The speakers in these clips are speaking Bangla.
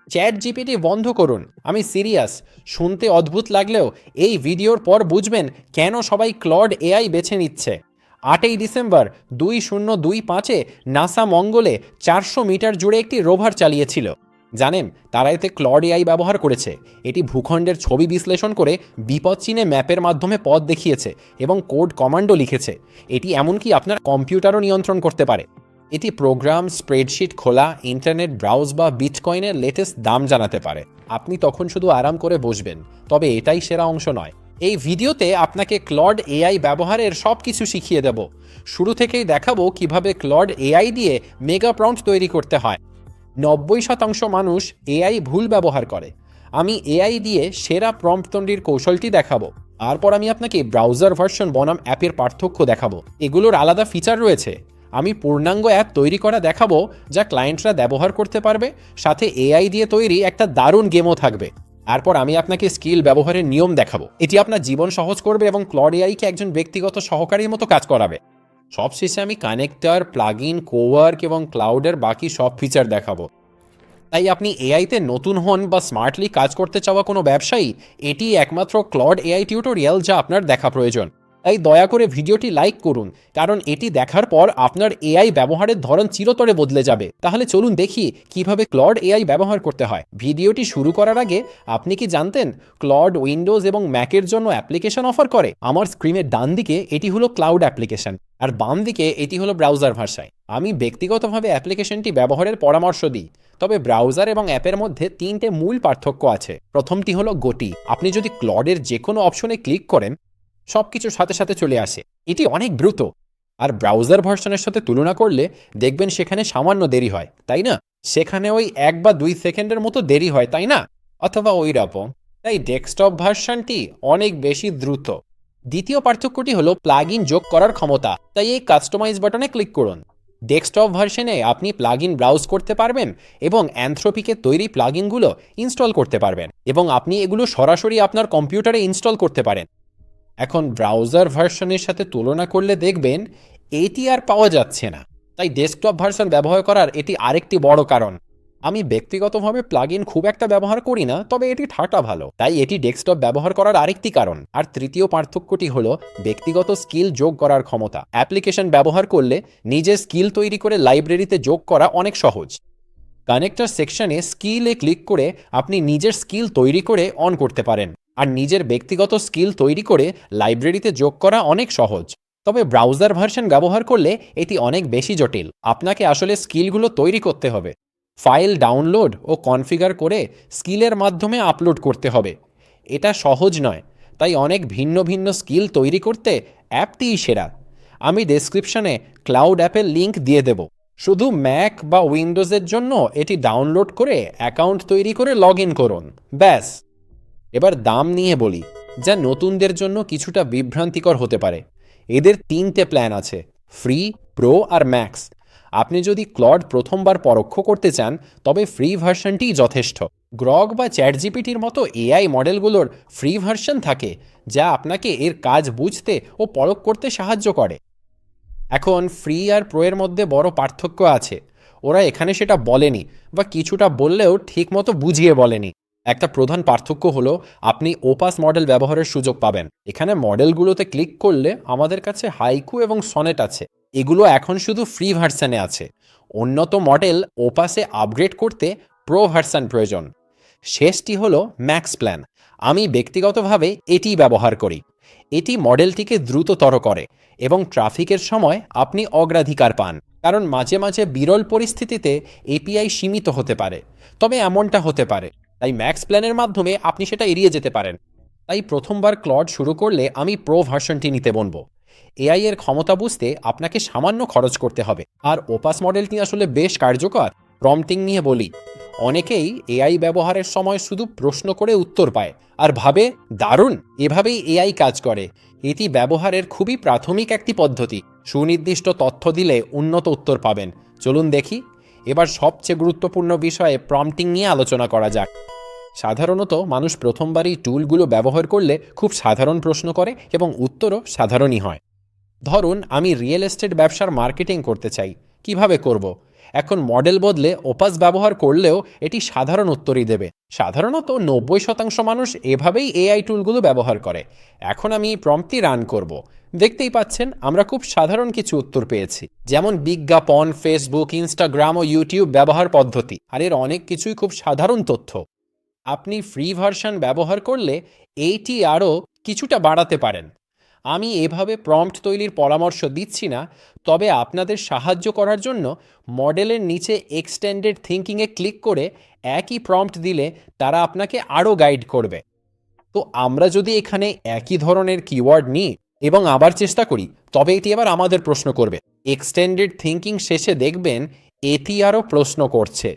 চ্যাট জিপিটি বন্ধ করুন, আমি সিরিয়াস। শুনতে অদ্ভুত লাগলেও এই ভিডিওর পর বুঝবেন কেন সবাই ক্লড এআই বেছে নিচ্ছে। 8ই ডিসেম্বর 2025-এ নাসা মঙ্গলে 400 মিটার জুড়ে একটি রোভার চালিয়েছিল। জানেন, তারা এতে ক্লড এআই ব্যবহার করেছে। এটি ভূখণ্ডের ছবি বিশ্লেষণ করে বিপদ চিনে ম্যাপের মাধ্যমে পথ দেখিয়েছে এবং কোড কমান্ডও লিখেছে। এটি এমনকি আপনার কম্পিউটারও নিয়ন্ত্রণ করতে পারে। এটি প্রোগ্রাম, স্প্রেডশিট খোলা, ইন্টারনেট ব্রাউজ বা বিটকয়েনের লেটেস্ট দাম জানাতে পারে। আপনি তখন শুধু আরাম করে বসবেন। তবে এটাই সেরা অংশ নয়। এই ভিডিওতে আপনাকে ক্লড এআই ব্যবহারের সব কিছু শিখিয়ে দেব। শুরু থেকেই দেখাবো কিভাবে ক্লড এআই দিয়ে মেগা প্রম্পট তৈরি করতে হয়। 90% মানুষ এআই ভুল ব্যবহার করে। আমি এআই দিয়ে সেরা প্রম্পট তৈরির কৌশলটি দেখাবো। তারপর আমি আপনাকে ব্রাউজার ভার্সন বনাম অ্যাপের পার্থক্য দেখাবো। এগুলোর আলাদা ফিচার রয়েছে। আমি পূর্ণাঙ্গ অ্যাপ তৈরি করা দেখাবো যা ক্লায়েন্টরা ব্যবহার করতে পারবে। সাথে এআই দিয়ে তৈরি একটা দারুণ গেমও থাকবে। তারপর আমি আপনাকে স্কিল ব্যবহারের নিয়ম দেখাবো। এটি আপনার জীবন সহজ করবে এবং ক্লড এআইকে একজন ব্যক্তিগত সহকারীর মতো কাজ করাবে। সবশেষে আমি কানেক্টর, প্লাগইন, কোওয়ার্ক এবং ক্লাউডের বাকি সব ফিচার দেখাবো। তাই আপনি এআইতে নতুন হন বা স্মার্টলি কাজ করতে চাওয়া কোনো ব্যবসায়ী, এটি একমাত্র ক্লড এআই টিউটোরিয়াল যা আপনার দেখা প্রয়োজন। তাই দয়া করে ভিডিওটি লাইক করুন, কারণ এটি দেখার পর আপনার এআই ব্যবহারের ধরন চিরতরে বদলে যাবে। তাহলে চলুন দেখি কিভাবে ক্লড এআই ব্যবহার করতে হয়। ভিডিওটি শুরু করার আগে আপনি কি জানতেন ক্লড উইন্ডোজ এবং ম্যাকের জন্য অ্যাপ্লিকেশন অফার করে? আমার স্ক্রিনের ডান দিকে এটি হলো ক্লাউড অ্যাপ্লিকেশন, আর বাম দিকে এটি হলো ব্রাউজার ভাষায়। আমি ব্যক্তিগতভাবে অ্যাপ্লিকেশনটি ব্যবহারের পরামর্শ দিই। তবে ব্রাউজার এবং অ্যাপের মধ্যে 3টে মূল পার্থক্য আছে। প্রথমটি হলো গতি। আপনি যদি ক্লডের যে কোনো অপশনে ক্লিক করেন, সবকিছু সাথে সাথে চলে আসে। এটি অনেক দ্রুত। আর ব্রাউজার ভার্সনের সাথে তুলনা করলে দেখবেন সেখানে সামান্য দেরি হয়, তাই না? সেখানে ওই 1 বা 2 সেকেন্ডের মতো দেরি হয়, তাই না? অথবা ওই রকম। তাই ডেস্কটপ ভার্সনটি অনেক বেশি দ্রুত। দ্বিতীয় পার্থক্যটি হলো প্লাগইন যোগ করার ক্ষমতা। তাই এই কাস্টমাইজ বাটনে ক্লিক করুন। ডেস্কটপ ভার্সনে আপনি প্লাগইন ব্রাউজ করতে পারবেন এবং অ্যানথ্রোপিকের তৈরি প্লাগইনগুলো ইনস্টল করতে পারবেন, এবং আপনি এগুলো সরাসরি আপনার কম্পিউটারে ইনস্টল করতে পারেন। এখন ব্রাউজার ভার্সনের সাথে তুলনা করলে দেখবেন এটি আর পাওয়া যাচ্ছে না। তাই ডেস্কটপ ভার্সন ব্যবহার করার এটি আরেকটি বড় কারণ। আমি ব্যক্তিগতভাবে প্লাগইন খুব একটা ব্যবহার করি না, তবে এটি ঠাটা ভালো, তাই এটি ডেস্কটপ ব্যবহার করার আরেকটি কারণ। আর তৃতীয় পার্থক্যটি হলো ব্যক্তিগত স্কিল যোগ করার ক্ষমতা। অ্যাপ্লিকেশন ব্যবহার করলে নিজের স্কিল তৈরি করে লাইব্রেরিতে যোগ করা অনেক সহজ। কানেক্টর সেকশনে স্কিলে ক্লিক করে আপনি নিজের স্কিল তৈরি করে অন করতে পারেন। আর নিজের ব্যক্তিগত স্কিল তৈরি করে লাইব্রেরিতে যোগ করা অনেক সহজ। তবে ব্রাউজার ভার্সন ব্যবহার করলে এটি অনেক বেশি জটিল। আপনাকে আসলে স্কিলগুলো তৈরি করতে হবে, ফাইল ডাউনলোড ও কনফিগার করে স্কিলের মাধ্যমে আপলোড করতে হবে। এটা সহজ নয়। তাই অনেক ভিন্ন ভিন্ন স্কিল তৈরি করতে অ্যাপটিই সেরা। আমি ডেসক্রিপশনে ক্লাউড অ্যাপের লিঙ্ক দিয়ে দেব। শুধু ম্যাক বা উইন্ডোজের জন্য এটি ডাউনলোড করে অ্যাকাউন্ট তৈরি করে লগ ইন করুন, ব্যাস। এবার দাম নিয়ে বলি, যা নতুনদের জন্য কিছুটা বিভ্রান্তিকর হতে পারে। এদের 3টে প্ল্যান আছে, ফ্রি, প্রো আর ম্যাক্স। আপনি যদি ক্লড প্রথমবার পরোক্ষ করতে চান, তবে ফ্রি ভার্সনটিই যথেষ্ট। গ্রগ বা চ্যাট জিপিটির মতো এআই মডেলগুলোর ফ্রি ভার্সন থাকে, যা আপনাকে এর কাজ বুঝতে ও পরখ করতে সাহায্য করে। এখন ফ্রি আর প্রো এর মধ্যে বড় পার্থক্য আছে। ওরা এখানে সেটা বলেনি, বা কিছুটা বললেও ঠিকমতো বুঝিয়ে বলেনি। একটা প্রধান পার্থক্য হলো আপনি ওপাস মডেল ব্যবহারের সুযোগ পাবেন। এখানে মডেলগুলোতে ক্লিক করলে আমাদের কাছে হাইকু এবং সনেট আছে। এগুলো এখন শুধু ফ্রি ভার্সানে আছে। উন্নত মডেল ওপাসে আপগ্রেড করতে প্রো ভার্সান প্রয়োজন। শেষটি হলো ম্যাক্স প্ল্যান। আমি ব্যক্তিগতভাবে এটি ব্যবহার করি। এটি মডেলটিকে দ্রুততর করে এবং ট্রাফিকের সময় আপনি অগ্রাধিকার পান, কারণ মাঝে মাঝে বিরল পরিস্থিতিতে এপিআই সীমিত হতে পারে। তবে এমনটা হতে পারে, তাই ম্যাক্স প্ল্যানের মাধ্যমে আপনি সেটা এড়িয়ে যেতে পারেন। তাই প্রথমবার ক্লড শুরু করলে আমি প্রো ভার্সনটি নিতে বলবো। এআই এর ক্ষমতা বুঝতে আপনাকে সামান্য খরচ করতে হবে। আর ওপাস মডেলটি আসলে বেশ কার্যকর। প্রম্পটিং নিয়ে বলি, অনেকেই এআই ব্যবহারের সময় শুধু প্রশ্ন করে উত্তর পায় আর ভাবে দারুণ, এভাবেই এআই কাজ করে। এটি ব্যবহারের খুবই প্রাথমিক একটি পদ্ধতি। সুনির্দিষ্ট তথ্য দিলে উন্নত উত্তর পাবেন। চলুন দেখি এবার সবচেয়ে গুরুত্বপূর্ণ বিষয়ে প্রম্পটিং নিয়ে আলোচনা করা যাক। সাধারণত মানুষ প্রথমবারই টুলগুলো ব্যবহার করলে খুব সাধারণ প্রশ্ন করে এবং উত্তরও সাধারণই হয়। ধরুন আমি রিয়েল এস্টেট ব্যবসার মার্কেটিং করতে চাই, কিভাবে করব? এখন মডেল বদলে ওপাস ব্যবহার করলেও এটি সাধারণ উত্তরই দেবে। সাধারণত 90% মানুষ এভাবেই এআই টুলগুলো ব্যবহার করে। এখন আমি প্রম্পটটি রান করব। দেখতেই পাচ্ছেন আমরা খুব সাধারণ কিছু উত্তর পেয়েছি, যেমন বিজ্ঞাপন, ফেসবুক, ইনস্টাগ্রাম ও ইউটিউব ব্যবহার পদ্ধতি, আর এর অনেক কিছুই খুব সাধারণ তথ্য। আপনি ফ্রি ভার্সন ব্যবহার করলে এইটি আরও কিছুটা বাড়াতে পারেন। আমি এভাবে প্রম্পট তৈরির পরামর্শ দিচ্ছি না, তবে আপনাদের সাহায্য করার জন্য মডেলের নিচে এক্সটেন্ডেড থিঙ্কিংয়ে ক্লিক করে একই প্রম্পট দিলে তারা আপনাকে আরও গাইড করবে। তো আমরা যদি এখানে একই ধরনের কিওয়ার্ড নিই এবং আবার চেষ্টা করি, তবে এটি আবার আমাদের প্রশ্ন করবে। এক্সটেন্ডেড থিঙ্কিং শেষে দেখবেন এটি আরও প্রশ্ন করছে,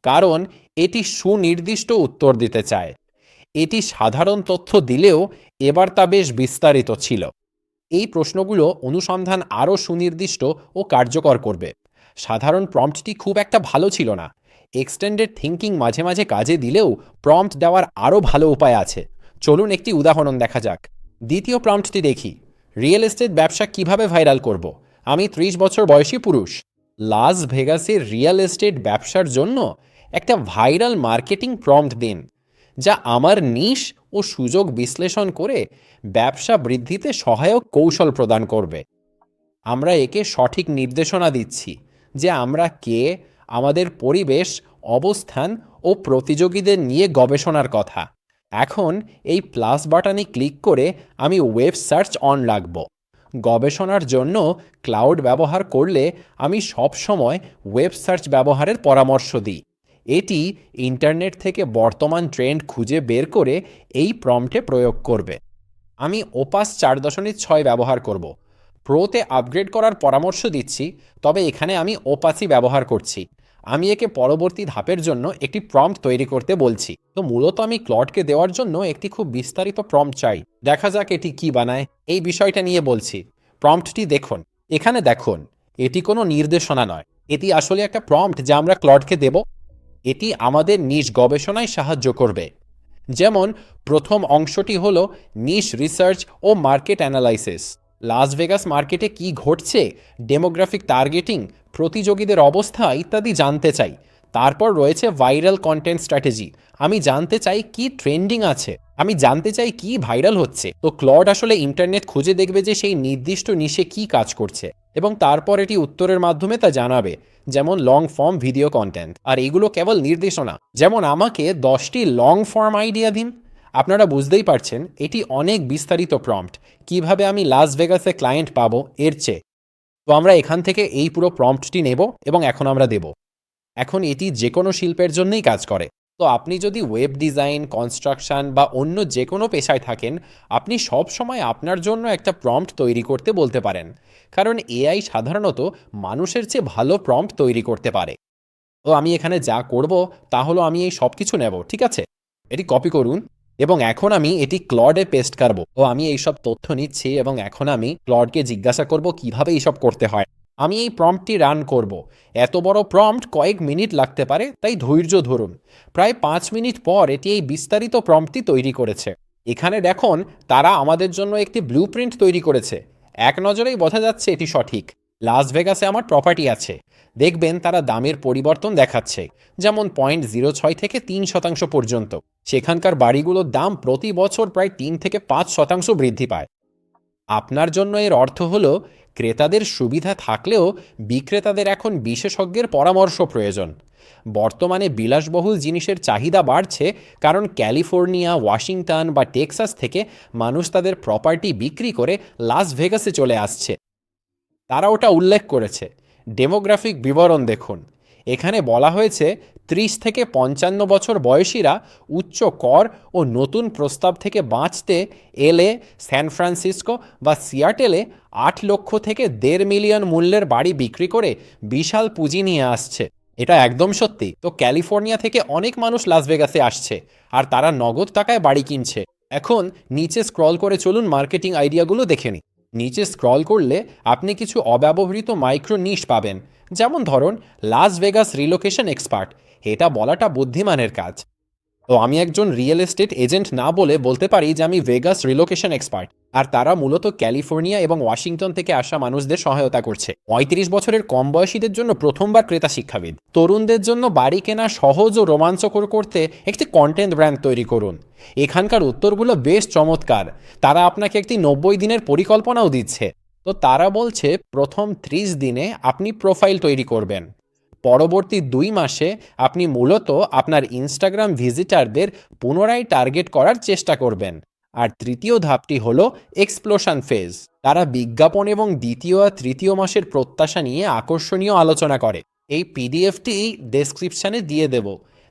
কারণ এটি সুনির্দিষ্ট উত্তর দিতে চায়। এটি সাধারণ তথ্য দিলেও এবার তা বেশ বিস্তারিত ছিল। এই প্রশ্নগুলো অনুসন্ধান আরও সুনির্দিষ্ট ও কার্যকর করবে। সাধারণ প্রম্পটটি খুব একটা ভালো ছিল না। এক্সটেন্ডেড থিঙ্কিং মাঝে মাঝে কাজে দিলেও প্রম্পট দেওয়ার আরও ভালো উপায় আছে। চলুন একটি উদাহরণ দেখা যাক। দ্বিতীয় প্রম্পটটি দেখি। রিয়েল এস্টেট ব্যবসা কিভাবে ভাইরাল করব? আমি 30 বছর বয়সী পুরুষ। লাস ভেগাসের রিয়েল এস্টেট ব্যবসার জন্য একটা ভাইরাল মার্কেটিং প্রম্পট দিন, যা আমার নিশ ও সুযোগ বিশ্লেষণ করে ব্যবসা বৃদ্ধিতে সহায়ক কৌশল প্রদান করবে। আমরা একে সঠিক নির্দেশনা দিচ্ছি যে আমরা কে, আমাদের পরিবেশ, অবস্থান ও প্রতিযোগীদের নিয়ে গবেষণার কথা। এখন এই প্লাস বাটনে ক্লিক করে আমি ওয়েব সার্চ অন রাখব। গবেষণার জন্য ক্লাউড ব্যবহার করলে আমি সব সময় ওয়েব সার্চ ব্যবহারের পরামর্শ দিই। এটি ইন্টারনেট থেকে বর্তমান ট্রেন্ড খুঁজে বের করে এই প্রম্পটে প্রয়োগ করবে। আমি ওপাস 4.6 ব্যবহার করব। প্রোতে আপগ্রেড করার পরামর্শ দিচ্ছি, তবে এখানে আমি ওপাসই ব্যবহার করছি। আমি একে পরবর্তী ধাপের জন্য একটি প্রম্পট তৈরি করতে বলছি। তো মূলত আমি ক্লডকে দেওয়ার জন্য একটি খুব বিস্তারিত প্রম্পট চাই। দেখা যাক এটি কি বানায়, এই বিষয়টা নিয়ে বলছি। প্রম্পটটি দেখুন। এখানে দেখুন, এটি কোনো নির্দেশনা নয়, এটি আসলে একটা প্রম্পট যা আমরা ক্লডকে দেব। এটি আমাদের নিজ গবেষণায় সাহায্য করবে। যেমন প্রথম অংশটি হলো নিশ রিসার্চ ও মার্কেট অ্যানালাইসিস। লাস ভেগাস মার্কেটে কি ঘটছে, ডেমোগ্রাফিক টার্গেটিং, প্রতিযোগীদের অবস্থা ইত্যাদি জানতে চাই। তারপর রয়েছে ভাইরাল কন্টেন্ট স্ট্র্যাটেজি। আমি জানতে চাই কি ট্রেন্ডিং আছে, আমি জানতে চাই কি ভাইরাল হচ্ছে। তো ক্লড আসলে ইন্টারনেট খুঁজে দেখবে যে সেই নির্দিষ্ট নিশে কি কাজ করছে, এবং তারপর এটি উত্তরের মাধ্যমে তা জানাবে, যেমন লং ফর্ম ভিডিও কন্টেন্ট। আর এগুলো কেবল নির্দেশনা, যেমন আমাকে 10টি লং ফর্ম আইডিয়া দিন। আপনারা বুঝতেই পারছেন এটি অনেক বিস্তারিত প্রম্পট। কিভাবে আমি লাস ভেগাসে ক্লায়েন্ট পাবো এর চেয়ে। তো আমরা এখান থেকে এই পুরো প্রম্পটটি নেব এবং এখন আমরা দেব। এখন এটি যে কোনো শিল্পের জন্যই কাজ করে। তো আপনি যদি ওয়েব ডিজাইন, কনস্ট্রাকশন বা অন্য যে কোনো পেশায় থাকেন, আপনি সব সময় আপনার জন্য একটা প্রম্পট তৈরি করতে বলতে পারেন, কারণ এআই সাধারণত মানুষের চেয়ে ভালো প্রম্পট তৈরি করতে পারে। তো আমি এখানে যা করব তা হলো আমি এই সব কিছু নেব, ঠিক আছে? এটি কপি করুন এবং এখন আমি এটি ক্লডে পেস্ট করব। ও আমি এই সব তথ্য নিচ্ছি এবং এখন আমি ক্লডকে জিজ্ঞাসা করব কিভাবে এইসব করতে হয়। আমি এই প্রম্পটটি রান করব। এত বড় প্রম্পট কয়েক মিনিট লাগতে পারে, তাই ধৈর্য ধরুন। প্রায় 5 মিনিট পর এটি এই বিস্তারিত প্রম্পটটি তৈরি করেছে। এখানে দেখুন, তারা আমাদের জন্য একটি ব্লুপ্রিন্ট তৈরি করেছে। এক নজরেই বোঝা যাচ্ছে এটি সঠিক। লাস ভেগাসে আমার প্রপার্টি আছে। দেখবেন তারা দামের পরিবর্তন দেখাচ্ছে, যেমন 0.06 থেকে 3% পর্যন্ত। সেখানকার বাড়িগুলোর দাম প্রতি বছর প্রায় 3 থেকে 5% বৃদ্ধি পায়। আপনার জন্য এর অর্থ হলো ক্রেতাদের সুবিধা থাকলেও বিক্রেতাদের এখন বিশেষজ্ঞের পরামর্শ প্রয়োজন। বর্তমানে বিলাসবহুল জিনিসের চাহিদা বাড়ছে, কারণ ক্যালিফোর্নিয়া, ওয়াশিংটন বা টেক্সাস থেকে মানুষ তাদের প্রপার্টি বিক্রি করে লাস ভেগাসে চলে আসছে। তারা ওটা উল্লেখ করেছে। ডেমোগ্রাফিক বিবরণ দেখুন। এখানে বলা হয়েছে 30 থেকে 55 বছর বয়সীরা উচ্চ কর ও নতুন প্রস্তাব থেকে বাঁচতে এলএ, স্যান ফ্রান্সিসকো বা সিয়াটেলে 8 লক্ষ থেকে 1.5 মিলিয়ন মূল্যের বাড়ি বিক্রি করে বিশাল পুঁজি নিয়ে আসছে। এটা একদম সত্যি। তো ক্যালিফোর্নিয়া থেকে অনেক মানুষ লাস ভেগাসে আসছে, আর তারা নগদ টাকায় বাড়ি কিনছে। এখন নিচে স্ক্রল করে চলুন মার্কেটিং আইডিয়াগুলো দেখে নিই। নিচে স্ক্রল করলে আপনি কিছু অব্যবহৃত মাইক্রো নিশ পাবেন, যেমন ধরুন লাস ভেগাস রিলোকেশন এক্সপার্ট। এটা বলাটা বুদ্ধিমানের কাজ। তো আমি একজন রিয়েল এস্টেট এজেন্ট না বলে বলতে পারি যে আমি ভেগাস রিলোকেশন এক্সপার্ট, আর তারা মূলত ক্যালিফোর্নিয়া এবং ওয়াশিংটন থেকে আসা মানুষদের সহায়তা করছে। ৩৫ বছরের কম বয়সীদের জন্য প্রথমবার ক্রেতা শিক্ষাবিদ, তরুণদের জন্য বাড়ি কেনা সহজ ও রোমাঞ্চকর করতে একটি কন্টেন্ট ব্র্যান্ড তৈরি করুন। এখানকার উত্তরগুলো বেশ চমৎকার। তারা আপনাকে একটি ৯০ দিনের পরিকল্পনাও দিচ্ছে। তো তারা বলছে প্রথম ৩০ দিনে আপনি প্রোফাইল তৈরি করবেন, পরবর্তী ২ মাসে আপনি মূলত আপনার ইনস্টাগ্রাম ভিজিটারদের পুনরায় টার্গেট করার চেষ্টা করবেন, আর তৃতীয় ধাপটি হলো এক্সপ্লোশন ফেজ। তারা বিজ্ঞাপন এবং দ্বিতীয় আর তৃতীয় মাসের প্রত্যাশা নিয়ে আকর্ষণীয় আলোচনা করে। এই পিডিএফটি ডেসক্রিপশানে দিয়ে দেব,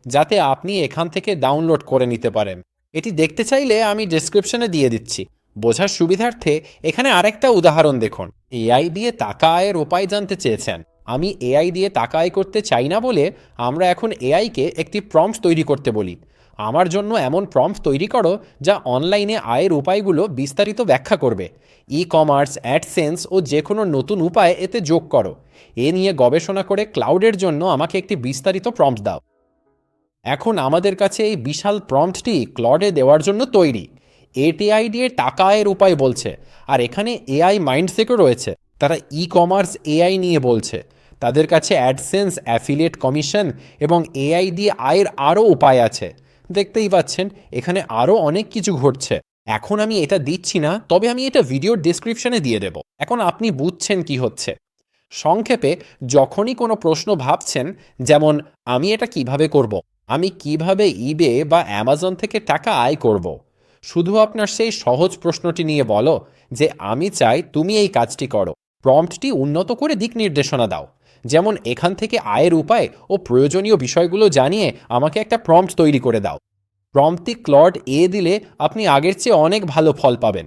যাতে আপনি এখান থেকে ডাউনলোড করে নিতে পারেন। এটি দেখতে চাইলে আমি ডেসক্রিপশনে দিয়ে দিচ্ছি। বোঝার সুবিধার্থে এখানে আরেকটা উদাহরণ দেখুন। এআই দিয়ে টাকা আয়ের উপায় জানতে চেয়েছেন। আমি এআই দিয়ে টাকা আয় করতে চাই না বলে আমরা এখন এআইকে একটি প্রম্পট তৈরি করতে বলি, আমার জন্য এমন প্রম্পট তৈরি করো যা অনলাইনে আয়ের উপায়গুলো বিস্তারিত ব্যাখ্যা করবে। ই কমার্স, অ্যাডসেন্স ও যে কোনো নতুন উপায় এতে যোগ করো। এ নিয়ে গবেষণা করে ক্লাউডের জন্য আমাকে একটি বিস্তারিত প্রম্পট দাও। এখন আমাদের কাছে এই বিশাল প্রম্পটটি ক্লডে দেওয়ার জন্য তৈরি। এটিআই দিয়ে টাকা আয়ের উপায় বলছে, আর এখানে এআই মাইন্ডসেটও রয়েছে। তারা ই কমার্স এআই নিয়ে বলছে, তাদের কাছে অ্যাডসেন্স, অ্যাফিলিয়েট কমিশন এবং এআই দিয়ে আয়ের আরও উপায় আছে। দেখতেই পাচ্ছেন এখানে আরও অনেক কিছু ঘটছে। এখন আমি এটা দিচ্ছি না, তবে আমি এটা ভিডিওর ডেসক্রিপশনে দিয়ে দেব। এখন আপনি বুঝছেন কি হচ্ছে। সংক্ষেপে, যখনই কোনো প্রশ্ন ভাবছেন, যেমন আমি এটা কিভাবে করব, আমি কিভাবে ইবে বা অ্যামাজন থেকে টাকা আয় করব, শুধু আপনার সেই সহজ প্রশ্নটি নিয়ে বলো যে আমি চাই তুমি এই কাজটি করো। প্রম্পটটি উন্নত করে দিক নির্দেশনা দাও, যেমন এখান থেকে আয়ের উপায় ও প্রয়োজনীয় বিষয়গুলো জানিয়ে আমাকে একটা প্রম্পট তৈরি করে দাও। প্রম্পটটি ক্লড এ দিলে আপনি আগের চেয়ে অনেক ভালো ফল পাবেন।